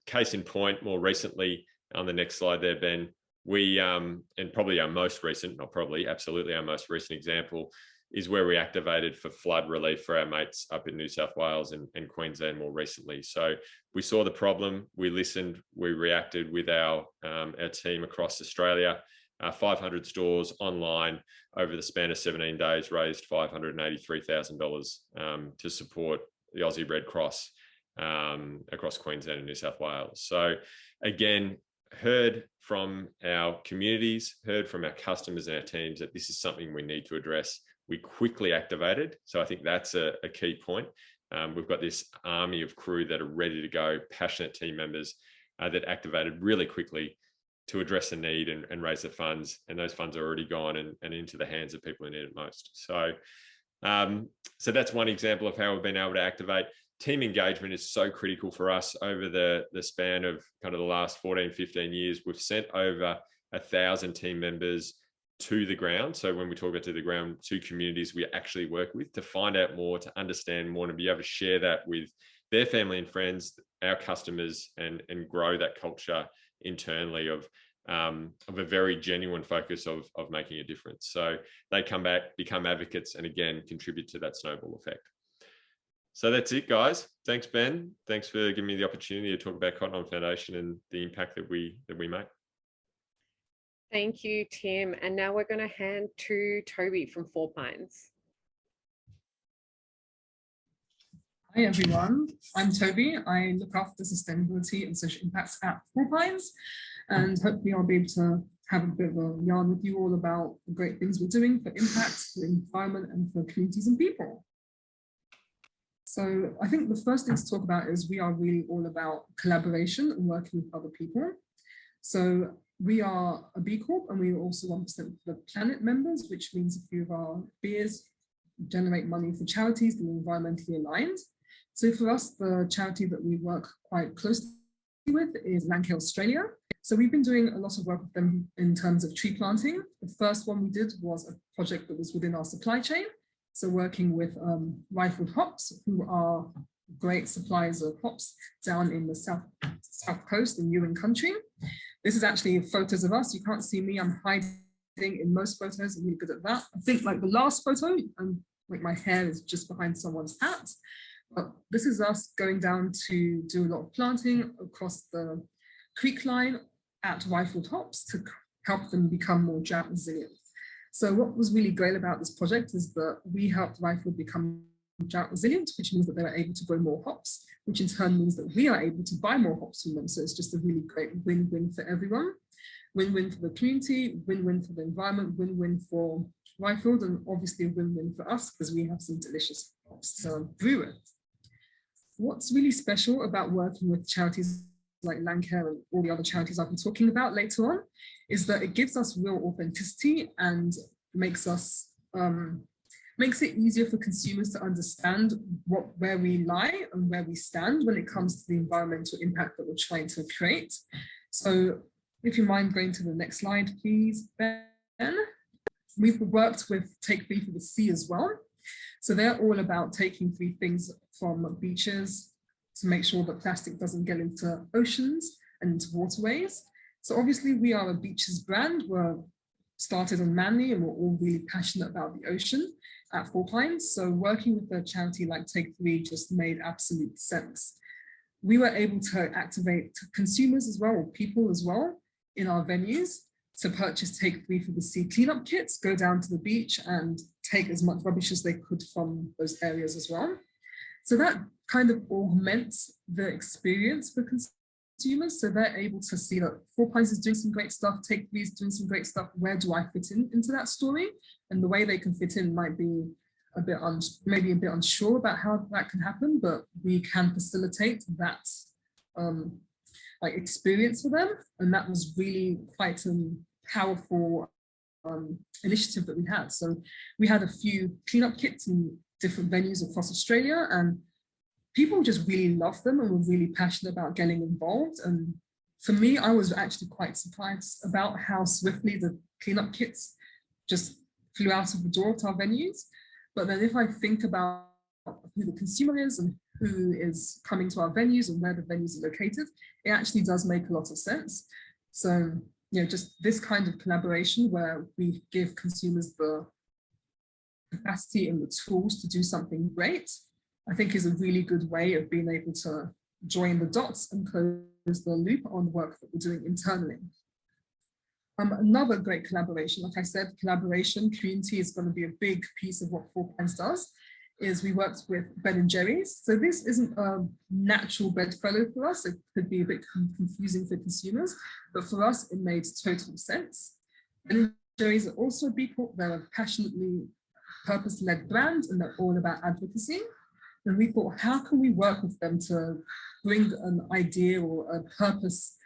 case in point, more recently, on the next slide there, Ben, we, and probably our most recent, not probably, absolutely our most recent example is where we activated for flood relief for our mates up in New South Wales and Queensland more recently. So we saw the problem, we listened, we reacted with our team across Australia. 500 stores online over the span of 17 days raised $583,000 to support the Aussie Red Cross across Queensland and New South Wales. So again, heard from our communities, heard from our customers and our teams that this is something we need to address. We quickly activated. So I think that's a key point. We've got this army of crew that are ready to go, passionate team members that activated really quickly to address the need and raise the funds. And those funds are already gone and into the hands of people who need it most. So, so that's one example of how we've been able to activate. Team engagement is so critical for us over the span of kind of the last 14, 15 years. We've sent over 1,000 team members to the ground. So when we talk about to the ground, to communities we actually work with, to find out more, to understand more, and be able to share that with their family and friends, our customers, and grow that culture internally of a very genuine focus of making a difference. So they come back, become advocates, and again, contribute to that snowball effect. So that's it, guys. Thanks, Ben. Thanks for giving me the opportunity to talk about Cotton On Foundation and the impact that we make. Thank you, Tim. And now we're going to hand to Ttobie from 4 Pines. Hi, everyone. I'm Ttobie. I look after sustainability and social impacts at 4 Pines. And hopefully I'll be able to have a bit of a yarn with you all about the great things we're doing for impact, for the environment, and for communities and people. So I think the first thing to talk about is we are really all about collaboration and working with other people. So we are a B Corp, and we are also 1% for the Planet members, which means a few of our beers generate money for charities that are environmentally aligned. So for us, the charity that we work quite closely with is Langcare Australia. So we've been doing a lot of work with them in terms of tree planting. The first one we did was a project that was within our supply chain. So working with Rifled Hops, who are great suppliers of hops down in the south coast in Yuin country. This is actually photos of us. You can't see me, I'm hiding in most photos. I'm really good at that. I think like the last photo, like my hair is just behind someone's hat. But this is us going down to do a lot of planting across the creek line at Rifled Hops to help them become more drought resilient. So what was really great about this project is that we helped Rifled become drought resilient, which means that they were able to grow more hops, which in turn means that we are able to buy more hops from them. So it's just a really great win-win for everyone. Win-win for the community, win-win for the environment, win-win for Rifled, and obviously a win-win for us because we have some delicious hops to brew with. What's really special about working with charities like Langcare and all the other charities I'll be talking about later on is that it gives us real authenticity and makes us makes it easier for consumers to understand where we lie and where we stand when it comes to the environmental impact that we're trying to create. So if you mind going to the next slide, please, Ben. We've worked with Take 3 for the Sea as well. So they're all about taking 3 things from beaches to make sure that plastic doesn't get into oceans and into waterways. So obviously we are a beaches brand. We're started on Manly and we're all really passionate about the ocean at Four Pines. So working with a charity like Take 3 just made absolute sense. We were able to activate consumers as well, or people as well, in our venues to purchase Take 3 for the Sea cleanup kits, go down to the beach and take as much rubbish as they could from those areas as well. So that kind of augments the experience for consumers. So they're able to see that Four Pines is doing some great stuff, Take 3 is doing some great stuff. Where do I fit into that story? And the way they can fit in might be a bit maybe a bit unsure about how that can happen, but we can facilitate that like experience for them. And that was really quite a powerful initiative that we had. So we had a few cleanup kits in different venues across Australia, and people just really loved them and were really passionate about getting involved. And for me, I was actually quite surprised about how swiftly the cleanup kits just flew out of the door to our venues. But then if I think about who the consumer is and who is coming to our venues and where the venues are located, it actually does make a lot of sense. So, you know, just this kind of collaboration where we give consumers the capacity and the tools to do something great, I think is a really good way of being able to join the dots and close the loop on the work that we're doing internally. Another great collaboration, like I said, collaboration, community is going to be a big piece of what Four Pines does, is we worked with Ben & Jerry's. So this isn't a natural bedfellow for us. It could be a bit confusing for consumers, but for us, it made total sense. Ben & Jerry's are also a B Corp. They're a passionately purpose-led brand, and they're all about advocacy. And we thought, how can we work with them to bring an idea or a purpose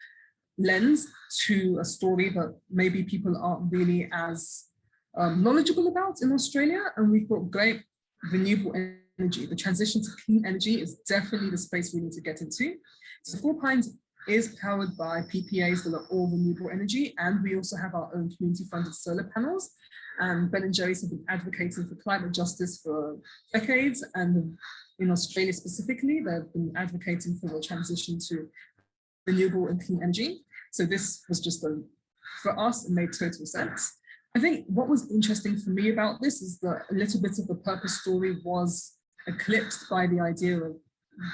lens to a story that maybe people aren't really as knowledgeable about in Australia? And we thought, great, renewable energy. The transition to clean energy is definitely the space we need to get into. So Four Pines is powered by PPAs that are all renewable energy, and we also have our own community-funded solar panels. And Ben & Jerry's have been advocating for climate justice for decades, and in Australia specifically, they've been advocating for the transition to renewable and clean energy. So this was just for us, it made total sense. I think what was interesting for me about this is that a little bit of the purpose story was eclipsed by the idea of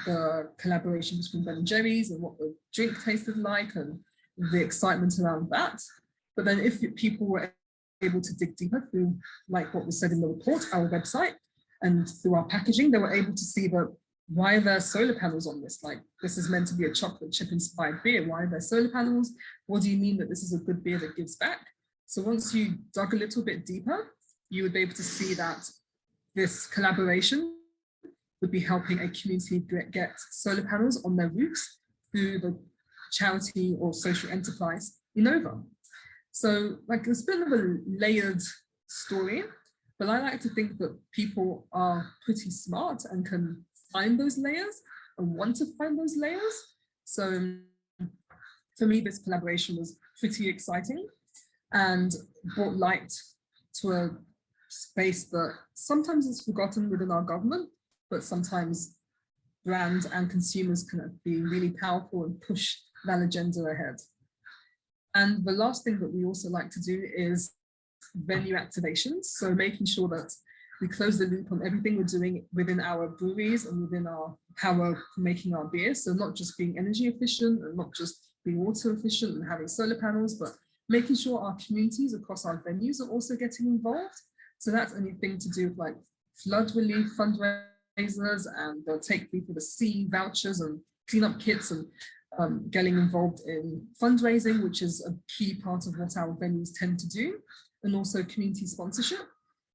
the collaboration between Ben & Jerry's and what the drink tasted like and the excitement around that. But then if people were able to dig deeper through, like what was said in the report, our website, and through our packaging, they were able to see that why are there solar panels on this? Like, this is meant to be a chocolate chip inspired beer. Why are there solar panels? What do you mean that this is a good beer that gives back? So once you dug a little bit deeper, you would be able to see that this collaboration would be helping a community get solar panels on their roofs through the charity or social enterprise Innova. So like, it's a bit of a layered story, but I like to think that people are pretty smart and can find those layers and want to find those layers. So for me, this collaboration was pretty exciting and brought light to a space that sometimes is forgotten within our government, but sometimes brands and consumers can be really powerful and push that agenda ahead. And the last thing that we also like to do is venue activations. So making sure that we close the loop on everything we're doing within our breweries and within how we're making our beer. So not just being energy efficient and not just being water efficient and having solar panels, but making sure our communities across our venues are also getting involved. So that's anything to do with like flood relief fundraisers and the Take 3 for the Sea vouchers and cleanup kits, and getting involved in fundraising, which is a key part of what our venues tend to do, and also community sponsorship.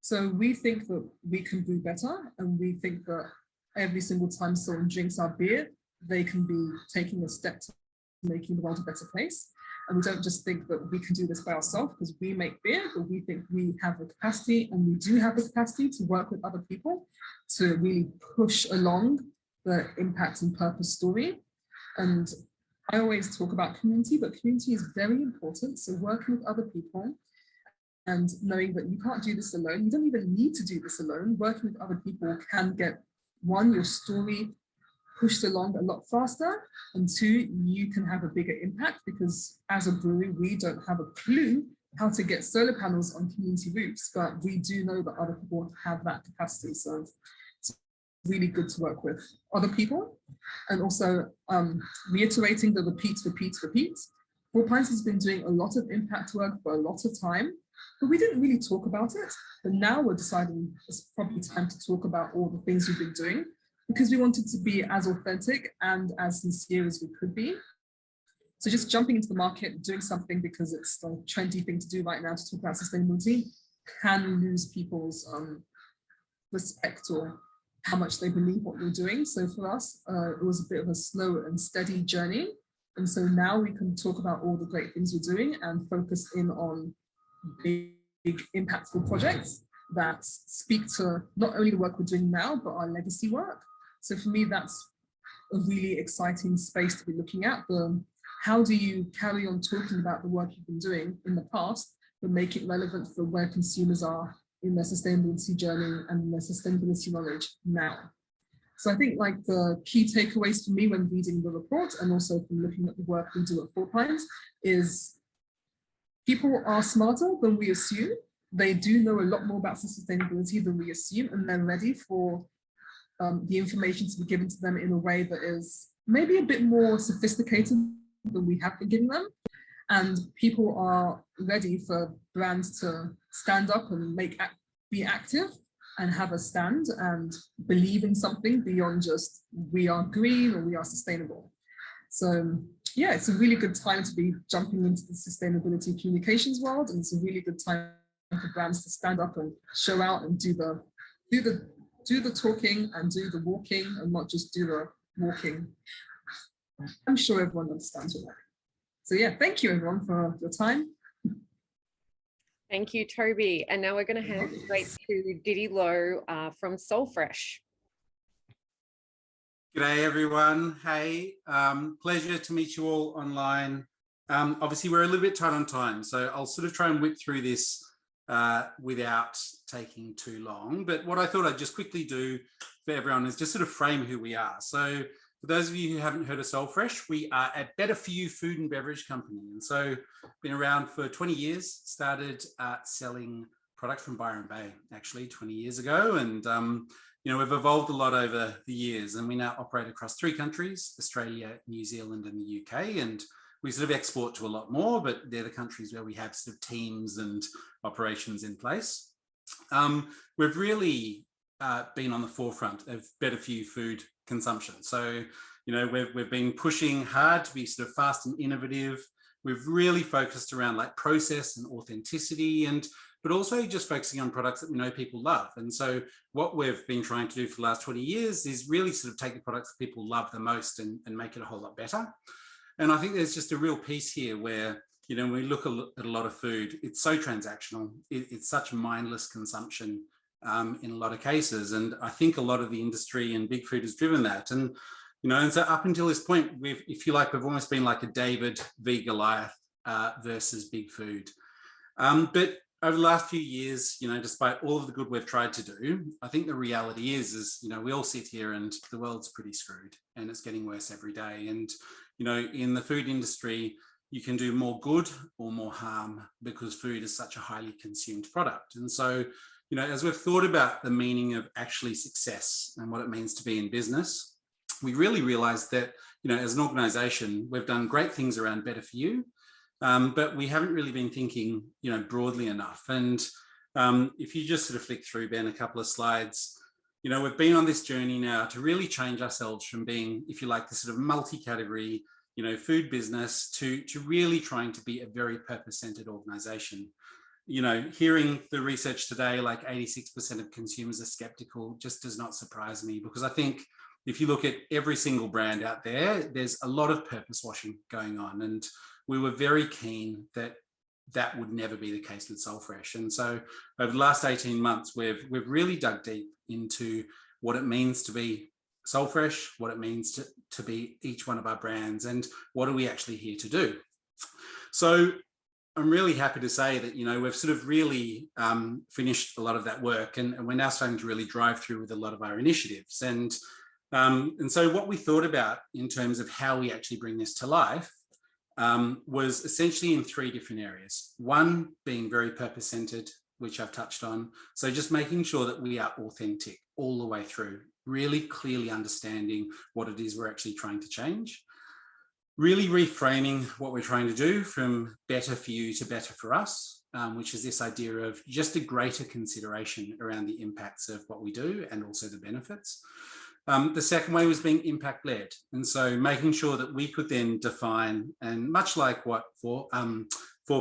So we think that we can brew better, and we think that every single time someone drinks our beer, they can be taking a step to making the world a better place. And we don't just think that we can do this by ourselves because we make beer, but we think we have the capacity, and we do have the capacity to work with other people to really push along the impact and purpose story. And I always talk about community, but community is very important. So working with other people and knowing that you can't do this alone, you don't even need to do this alone. Working with other people can get, one, your story pushed along a lot faster, and two, you can have a bigger impact, because as a brewery, we don't have a clue how to get solar panels on community roofs, but we do know that other people have that capacity. So it's really good to work with other people. And also reiterating the repeat. Four Pines has been doing a lot of impact work for a lot of time, but we didn't really talk about it. But now we're deciding it's probably time to talk about all the things we've been doing, because we wanted to be as authentic and as sincere as we could be. So just jumping into the market, doing something because it's the trendy thing to do right now to talk about sustainability, can lose people's respect or how much they believe what we're doing. So for us, it was a bit of a slow and steady journey. And so now we can talk about all the great things we're doing and focus in on big, impactful projects that speak to not only the work we're doing now, but our legacy work. So for me, that's a really exciting space to be looking at. How do you carry on talking about the work you've been doing in the past, but make it relevant for where consumers are in their sustainability journey and their sustainability knowledge now? So I think like the key takeaways for me when reading the report, and also from looking at the work we do at Four Pines, is people are smarter than we assume. They do know a lot more about sustainability than we assume, and they're ready for the information to be given to them in a way that is maybe a bit more sophisticated than we have been giving them. And people are ready for brands to stand up and be active and have a stand and believe in something beyond just we are green or we are sustainable. So yeah, it's a really good time to be jumping into the sustainability communications world, and it's a really good time for brands to stand up and show out and do the talking and do the walking, and not just do the walking. I'm sure everyone understands what that is. So yeah, thank you everyone for your time. Thank you, Ttobie. And now we're going to hand it straight to Didi Lo from Soulfresh. G'day everyone. Hey, pleasure to meet you all online. Obviously we're a little bit tight on time, so I'll sort of try and whip through this without taking too long. But what I thought I'd just quickly do for everyone is just sort of frame who we are. So for those of you who haven't heard of Soulfresh, we are a better for you food and beverage company. And so been around for 20 years, started selling product from Byron Bay, actually 20 years ago. And, you know, we've evolved a lot over the years, and we now operate across 3 countries, Australia, New Zealand, and the UK. And we sort of export to a lot more, but they're the countries where we have sort of teams and operations in place. We've really been on the forefront of better for you food consumption. So, you know, we've been pushing hard to be sort of fast and innovative. We've really focused around like process and authenticity, but also just focusing on products that we know people love. And so what we've been trying to do for the last 20 years is really sort of take the products that people love the most and make it a whole lot better. And I think there's just a real piece here where, you know, when we look at a lot of food, it's so transactional. It's such mindless consumption in a lot of cases. And I think a lot of the industry and big food has driven that. And, you know, and so up until this point, if you like, we've almost been like a David v. Goliath versus big food. But over the last few years, you know, despite all of the good we've tried to do, I think the reality is, you know, we all sit here and the world's pretty screwed and it's getting worse every day. And, you know, in the food industry, you can do more good or more harm because food is such a highly consumed product. And so, you know, as we've thought about the meaning of actually success and what it means to be in business, we really realized that, you know, as an organization, we've done great things around better for you, but we haven't really been thinking, you know, broadly enough. And if you just sort of flick through, Ben, a couple of slides, you know, we've been on this journey now to really change ourselves from being, if you like, this sort of multi-category, you know, food business to really trying to be a very purpose-centered organization. You know, hearing the research today, like 86% of consumers are skeptical, just does not surprise me, because I think, if you look at every single brand out there, there's a lot of purpose washing going on. And we were very keen that that would never be the case with Soulfresh. And so over the last 18 months, we've really dug deep into what it means to be Soulfresh, what it means to be each one of our brands, and what are we actually here to do. So I'm really happy to say that, you know, we've sort of really finished a lot of that work, and we're now starting to really drive through with a lot of our initiatives. And so what we thought about in terms of how we actually bring this to life was essentially in 3 different areas. One being very purpose-centered, which I've touched on. So just making sure that we are authentic all the way through, really clearly understanding what it is we're actually trying to change. Really reframing what we're trying to do from better for you to better for us, which is this idea of just a greater consideration around the impacts of what we do and also the benefits. The second way was being impact-led. And so making sure that we could then define, and much like what Four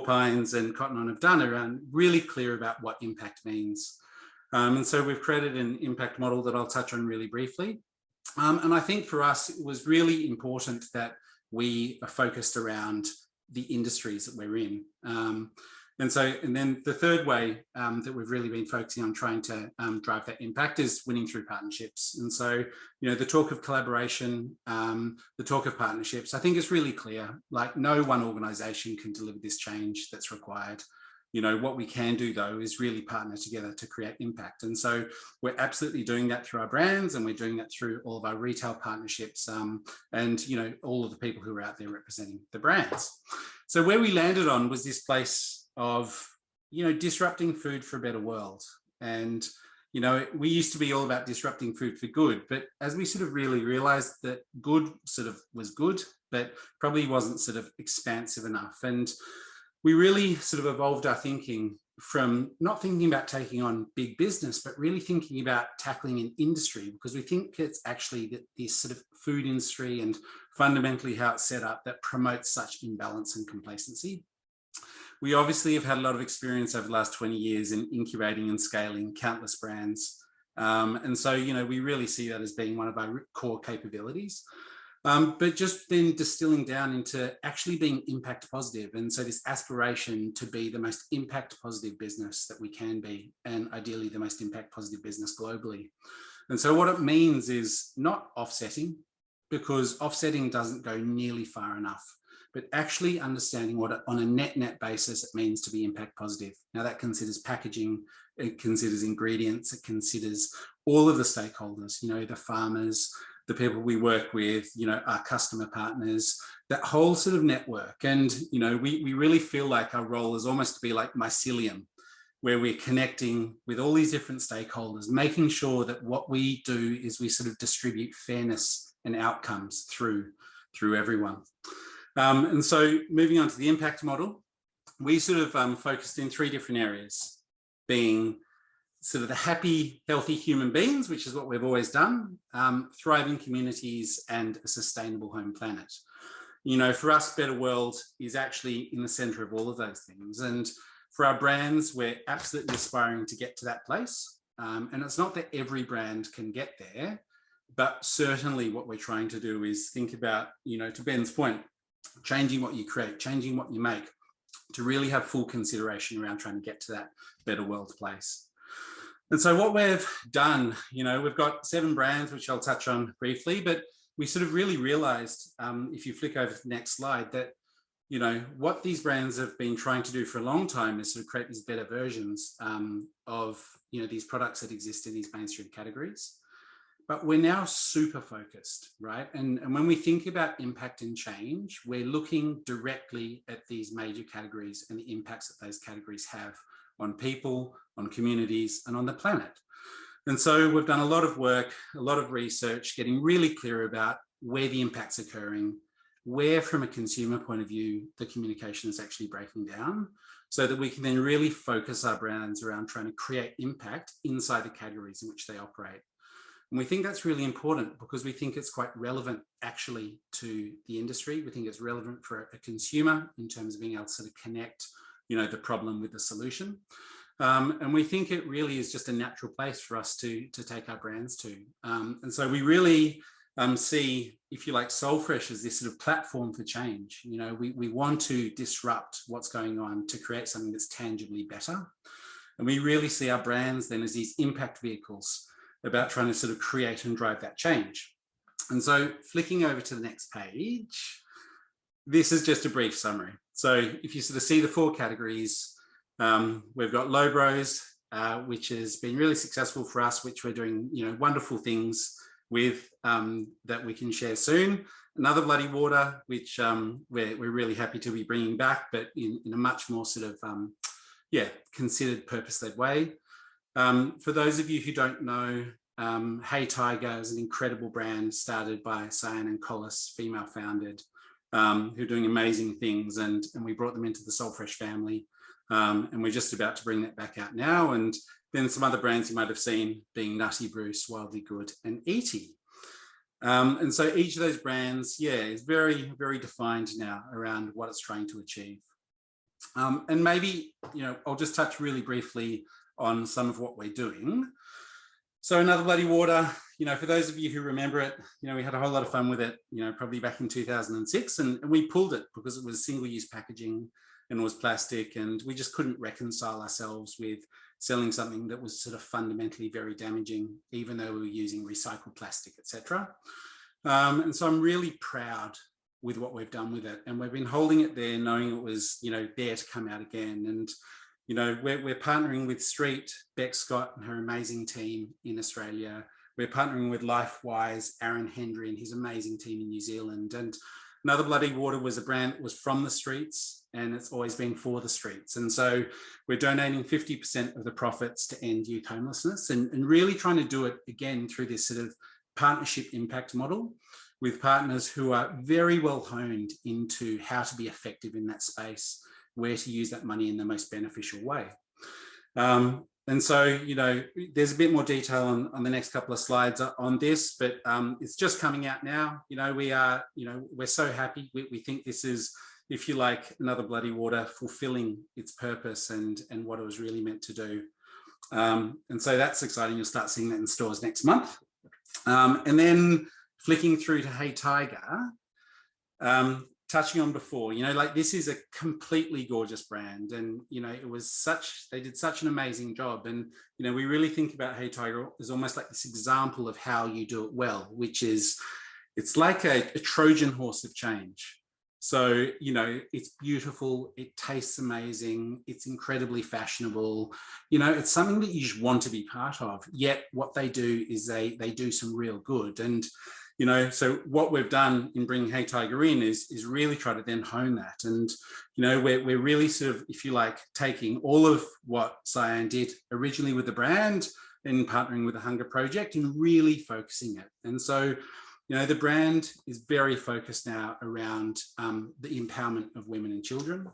Pines and Cotton On have done, around really clear about what impact means. And so we've created an impact model that I'll touch on really briefly. And I think for us, it was really important that we are focused around the industries that we're in. And then the third way that we've really been focusing on trying to drive that impact is winning through partnerships. And so, you know, the talk of collaboration, the talk of partnerships, I think is really clear. Like, no one organization can deliver this change that's required. You know, what we can do, though, is really partner together to create impact. And so we're absolutely doing that through our brands, and we're doing that through all of our retail partnerships and, you know, all of the people who are out there representing the brands. So where we landed on was this place of, you know, disrupting food for a better world. And, you know, we used to be all about disrupting food for good, but as we sort of really realized that good sort of was good, but probably wasn't sort of expansive enough. And we really sort of evolved our thinking from not thinking about taking on big business, but really thinking about tackling an industry, because we think it's actually that this sort of food industry and fundamentally how it's set up that promotes such imbalance and complacency. We obviously have had a lot of experience over the last 20 years in incubating and scaling countless brands. And so, you know, we really see that as being one of our core capabilities. But just then distilling down into actually being impact positive. And so this aspiration to be the most impact positive business that we can be, and ideally the most impact positive business globally. And so what it means is not offsetting, because offsetting doesn't go nearly far enough, but actually understanding what on a net basis it means to be impact positive. Now that considers packaging, it considers ingredients, it considers all of the stakeholders, you know, the farmers, the people we work with, you know, our customer partners, that whole sort of network. And, you know, we really feel like our role is almost to be like mycelium, where we're connecting with all these different stakeholders, making sure that what we do is we sort of distribute fairness and outcomes through everyone. And so moving on to the impact model, we sort of focused in 3 different areas, being sort of the happy, healthy human beings, which is what we've always done, thriving communities, and a sustainable home planet. You know, for us, Better World is actually in the center of all of those things. And for our brands, we're absolutely aspiring to get to that place. And it's not that every brand can get there, but certainly what we're trying to do is think about, you know, to Ben's point, changing what you create, changing what you make, to really have full consideration around trying to get to that better world place. And so what we've done, you know, we've got 7 brands, which I'll touch on briefly, but we sort of really realized, if you flick over to the next slide, that, you know, what these brands have been trying to do for a long time is sort of create these better versions of, you know, these products that exist in these mainstream categories. But we're now super focused, right? And when we think about impact and change, we're looking directly at these major categories and the impacts that those categories have on people, on communities, and on the planet. And so we've done a lot of work, a lot of research, getting really clear about where the impact's occurring, where from a consumer point of view, the communication is actually breaking down, so that we can then really focus our brands around trying to create impact inside the categories in which they operate. And we think that's really important because we think it's quite relevant actually to the industry. We think it's relevant for a consumer in terms of being able to sort of connect, you know, the problem with the solution. And we think it really is just a natural place for us to take our brands to. And so we really see, if you like, Soulfresh as this sort of platform for change. You know, we want to disrupt what's going on to create something that's tangibly better. And we really see our brands then as these impact vehicles about trying to sort of create and drive that change. And so flicking over to the next page, this is just a brief summary. So if you sort of see the 4 categories, we've got Low Bros, which has been really successful for us, which we're doing, you know, wonderful things with that we can share soon. Another Bloody Water, which we're really happy to be bringing back, but in a much more sort of, considered, purpose-led way. For those of you who don't know, Hey Tiger is an incredible brand started by Cyan and Collis, female founded, who are doing amazing things, and we brought them into the Soulfresh family. And we're just about to bring that back out now. And then some other brands you might have seen being Nutty Bruce, Wildly Good, and Eaty. And so each of those brands, is very, very defined now around what it's trying to achieve. And maybe, you know, I'll just touch really briefly on some of what we're doing. So Another Bloody Water, you know, for those of you who remember it, you know, we had a whole lot of fun with it, you know, probably back in 2006, and we pulled it because it was single-use packaging and was plastic, and we just couldn't reconcile ourselves with selling something that was sort of fundamentally very damaging, even though we were using recycled plastic, etc. And so I'm really proud with what we've done with it, and we've been holding it there, knowing it was, you know, there to come out again. And you know, we're partnering with Street, Beck Scott and her amazing team in Australia. We're partnering with LifeWise, Aaron Hendry and his amazing team in New Zealand. And Another Bloody Water was a brand that was from the streets, and it's always been for the streets. And so we're donating 50% of the profits to end youth homelessness, and really trying to do it again through this sort of partnership impact model with partners who are very well honed into how to be effective in that space, where to use that money in the most beneficial way. And so, you know, there's a bit more detail on the next couple of slides on this, but it's just coming out now. You know, we're so happy. We think this is, if you like, Another Bloody Water fulfilling its purpose and what it was really meant to do. And so that's exciting. You'll start seeing that in stores next month. And then flicking through to Hey Tiger, touching on before, you know, like this is a completely gorgeous brand, and you know, they did such an amazing job. And you know, we really think about Hey Tiger as almost like this example of how you do it well, which is, it's like a Trojan horse of change. So, you know, it's beautiful, it tastes amazing, it's incredibly fashionable, you know, it's something that you just want to be part of. Yet what they do is they do some real good. And you know, so what we've done in bringing Hey Tiger in is really try to then hone that. And, you know, we're really sort of, if you like, taking all of what Cyan did originally with the brand and partnering with the Hunger Project and really focusing it. And so, you know, the brand is very focused now around the empowerment of women and children,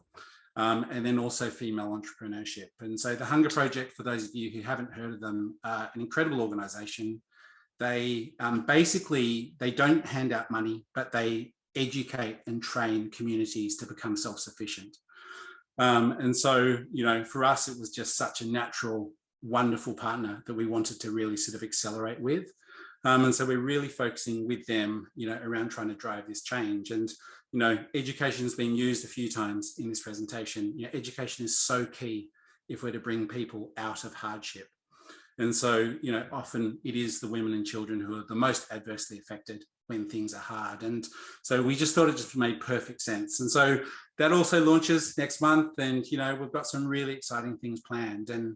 and then also female entrepreneurship. And so the Hunger Project, for those of you who haven't heard of them, an incredible organization. They basically, they don't hand out money, but they educate and train communities to become self-sufficient. And so, you know, for us, it was just such a natural, wonderful partner that we wanted to really sort of accelerate with. And so we're really focusing with them, you know, around trying to drive this change. And, you know, education has been used a few times in this presentation. You know, education is so key if we're to bring people out of hardship. And so, you know, often it is the women and children who are the most adversely affected when things are hard. And so we just thought it just made perfect sense. And so that also launches next month. And, you know, we've got some really exciting things planned. And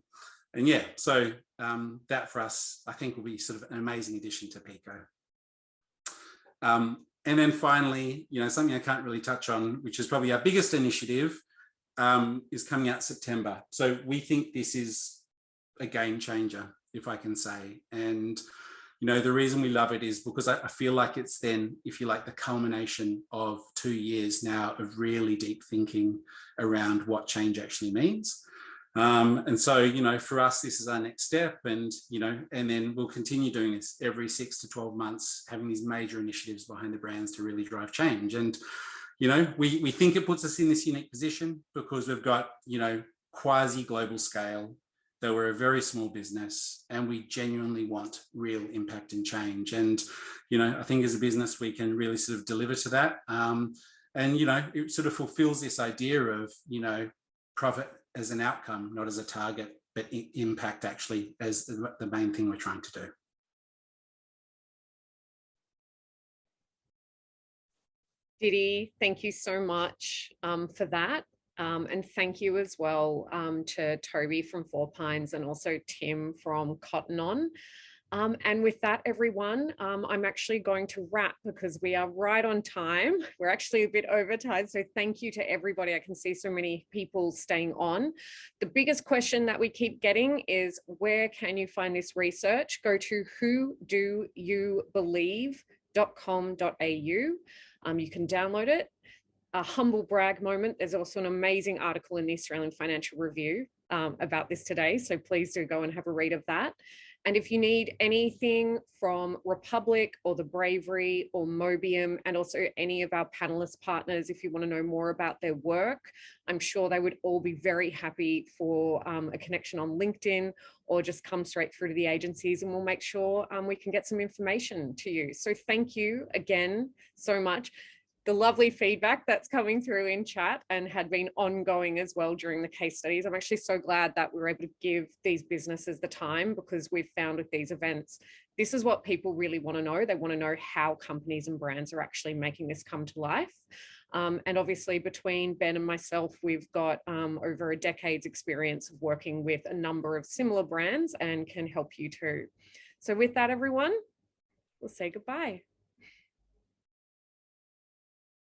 yeah, so that for us, I think will be sort of an amazing addition to Peacock. And then finally, you know, something I can't really touch on, which is probably our biggest initiative, is coming out September. So we think this is a game changer, if I can say. And, you know, the reason we love it is because I feel like it's then, if you like, the culmination of 2 years now of really deep thinking around what change actually means. And so, you know, for us, this is our next step, and, you know, and then we'll continue doing this every 6 to 12 months, having these major initiatives behind the brands to really drive change. And, you know, we think it puts us in this unique position because we've got, you know, quasi global scale. that we're a very small business and we genuinely want real impact and change. And, you know, I think as a business, we can really sort of deliver to that. And, you know, it sort of fulfills this idea of, you know, profit as an outcome, not as a target, but impact actually as the main thing we're trying to do. Didi, thank you so much for that. And thank you as well to Ttobie from Four Pines and also Tim from Cotton On. And with that, everyone, I'm actually going to wrap because we are right on time. We're actually a bit over time. So thank you to everybody. I can see so many people staying on. The biggest question that we keep getting is, where can you find this research? Go to whodoyoubelieve.com.au. You can download it. A humble brag moment. There's also an amazing article in the Australian Financial Review about this today. So please do go and have a read of that. And if you need anything from Republic or The Bravery or Mobium, and also any of our panelist partners, if you want to know more about their work, I'm sure they would all be very happy for a connection on LinkedIn, or just come straight through to the agencies and we'll make sure we can get some information to you. So thank you again so much. The lovely feedback that's coming through in chat and had been ongoing as well during the case studies. I'm actually so glad that we're able to give these businesses the time, because we've found with these events, this is what people really want to know. They want to know how companies and brands are actually making this come to life. And obviously between Ben and myself, we've got over a decade's experience of working with a number of similar brands and can help you too. So with that, everyone, we'll say goodbye.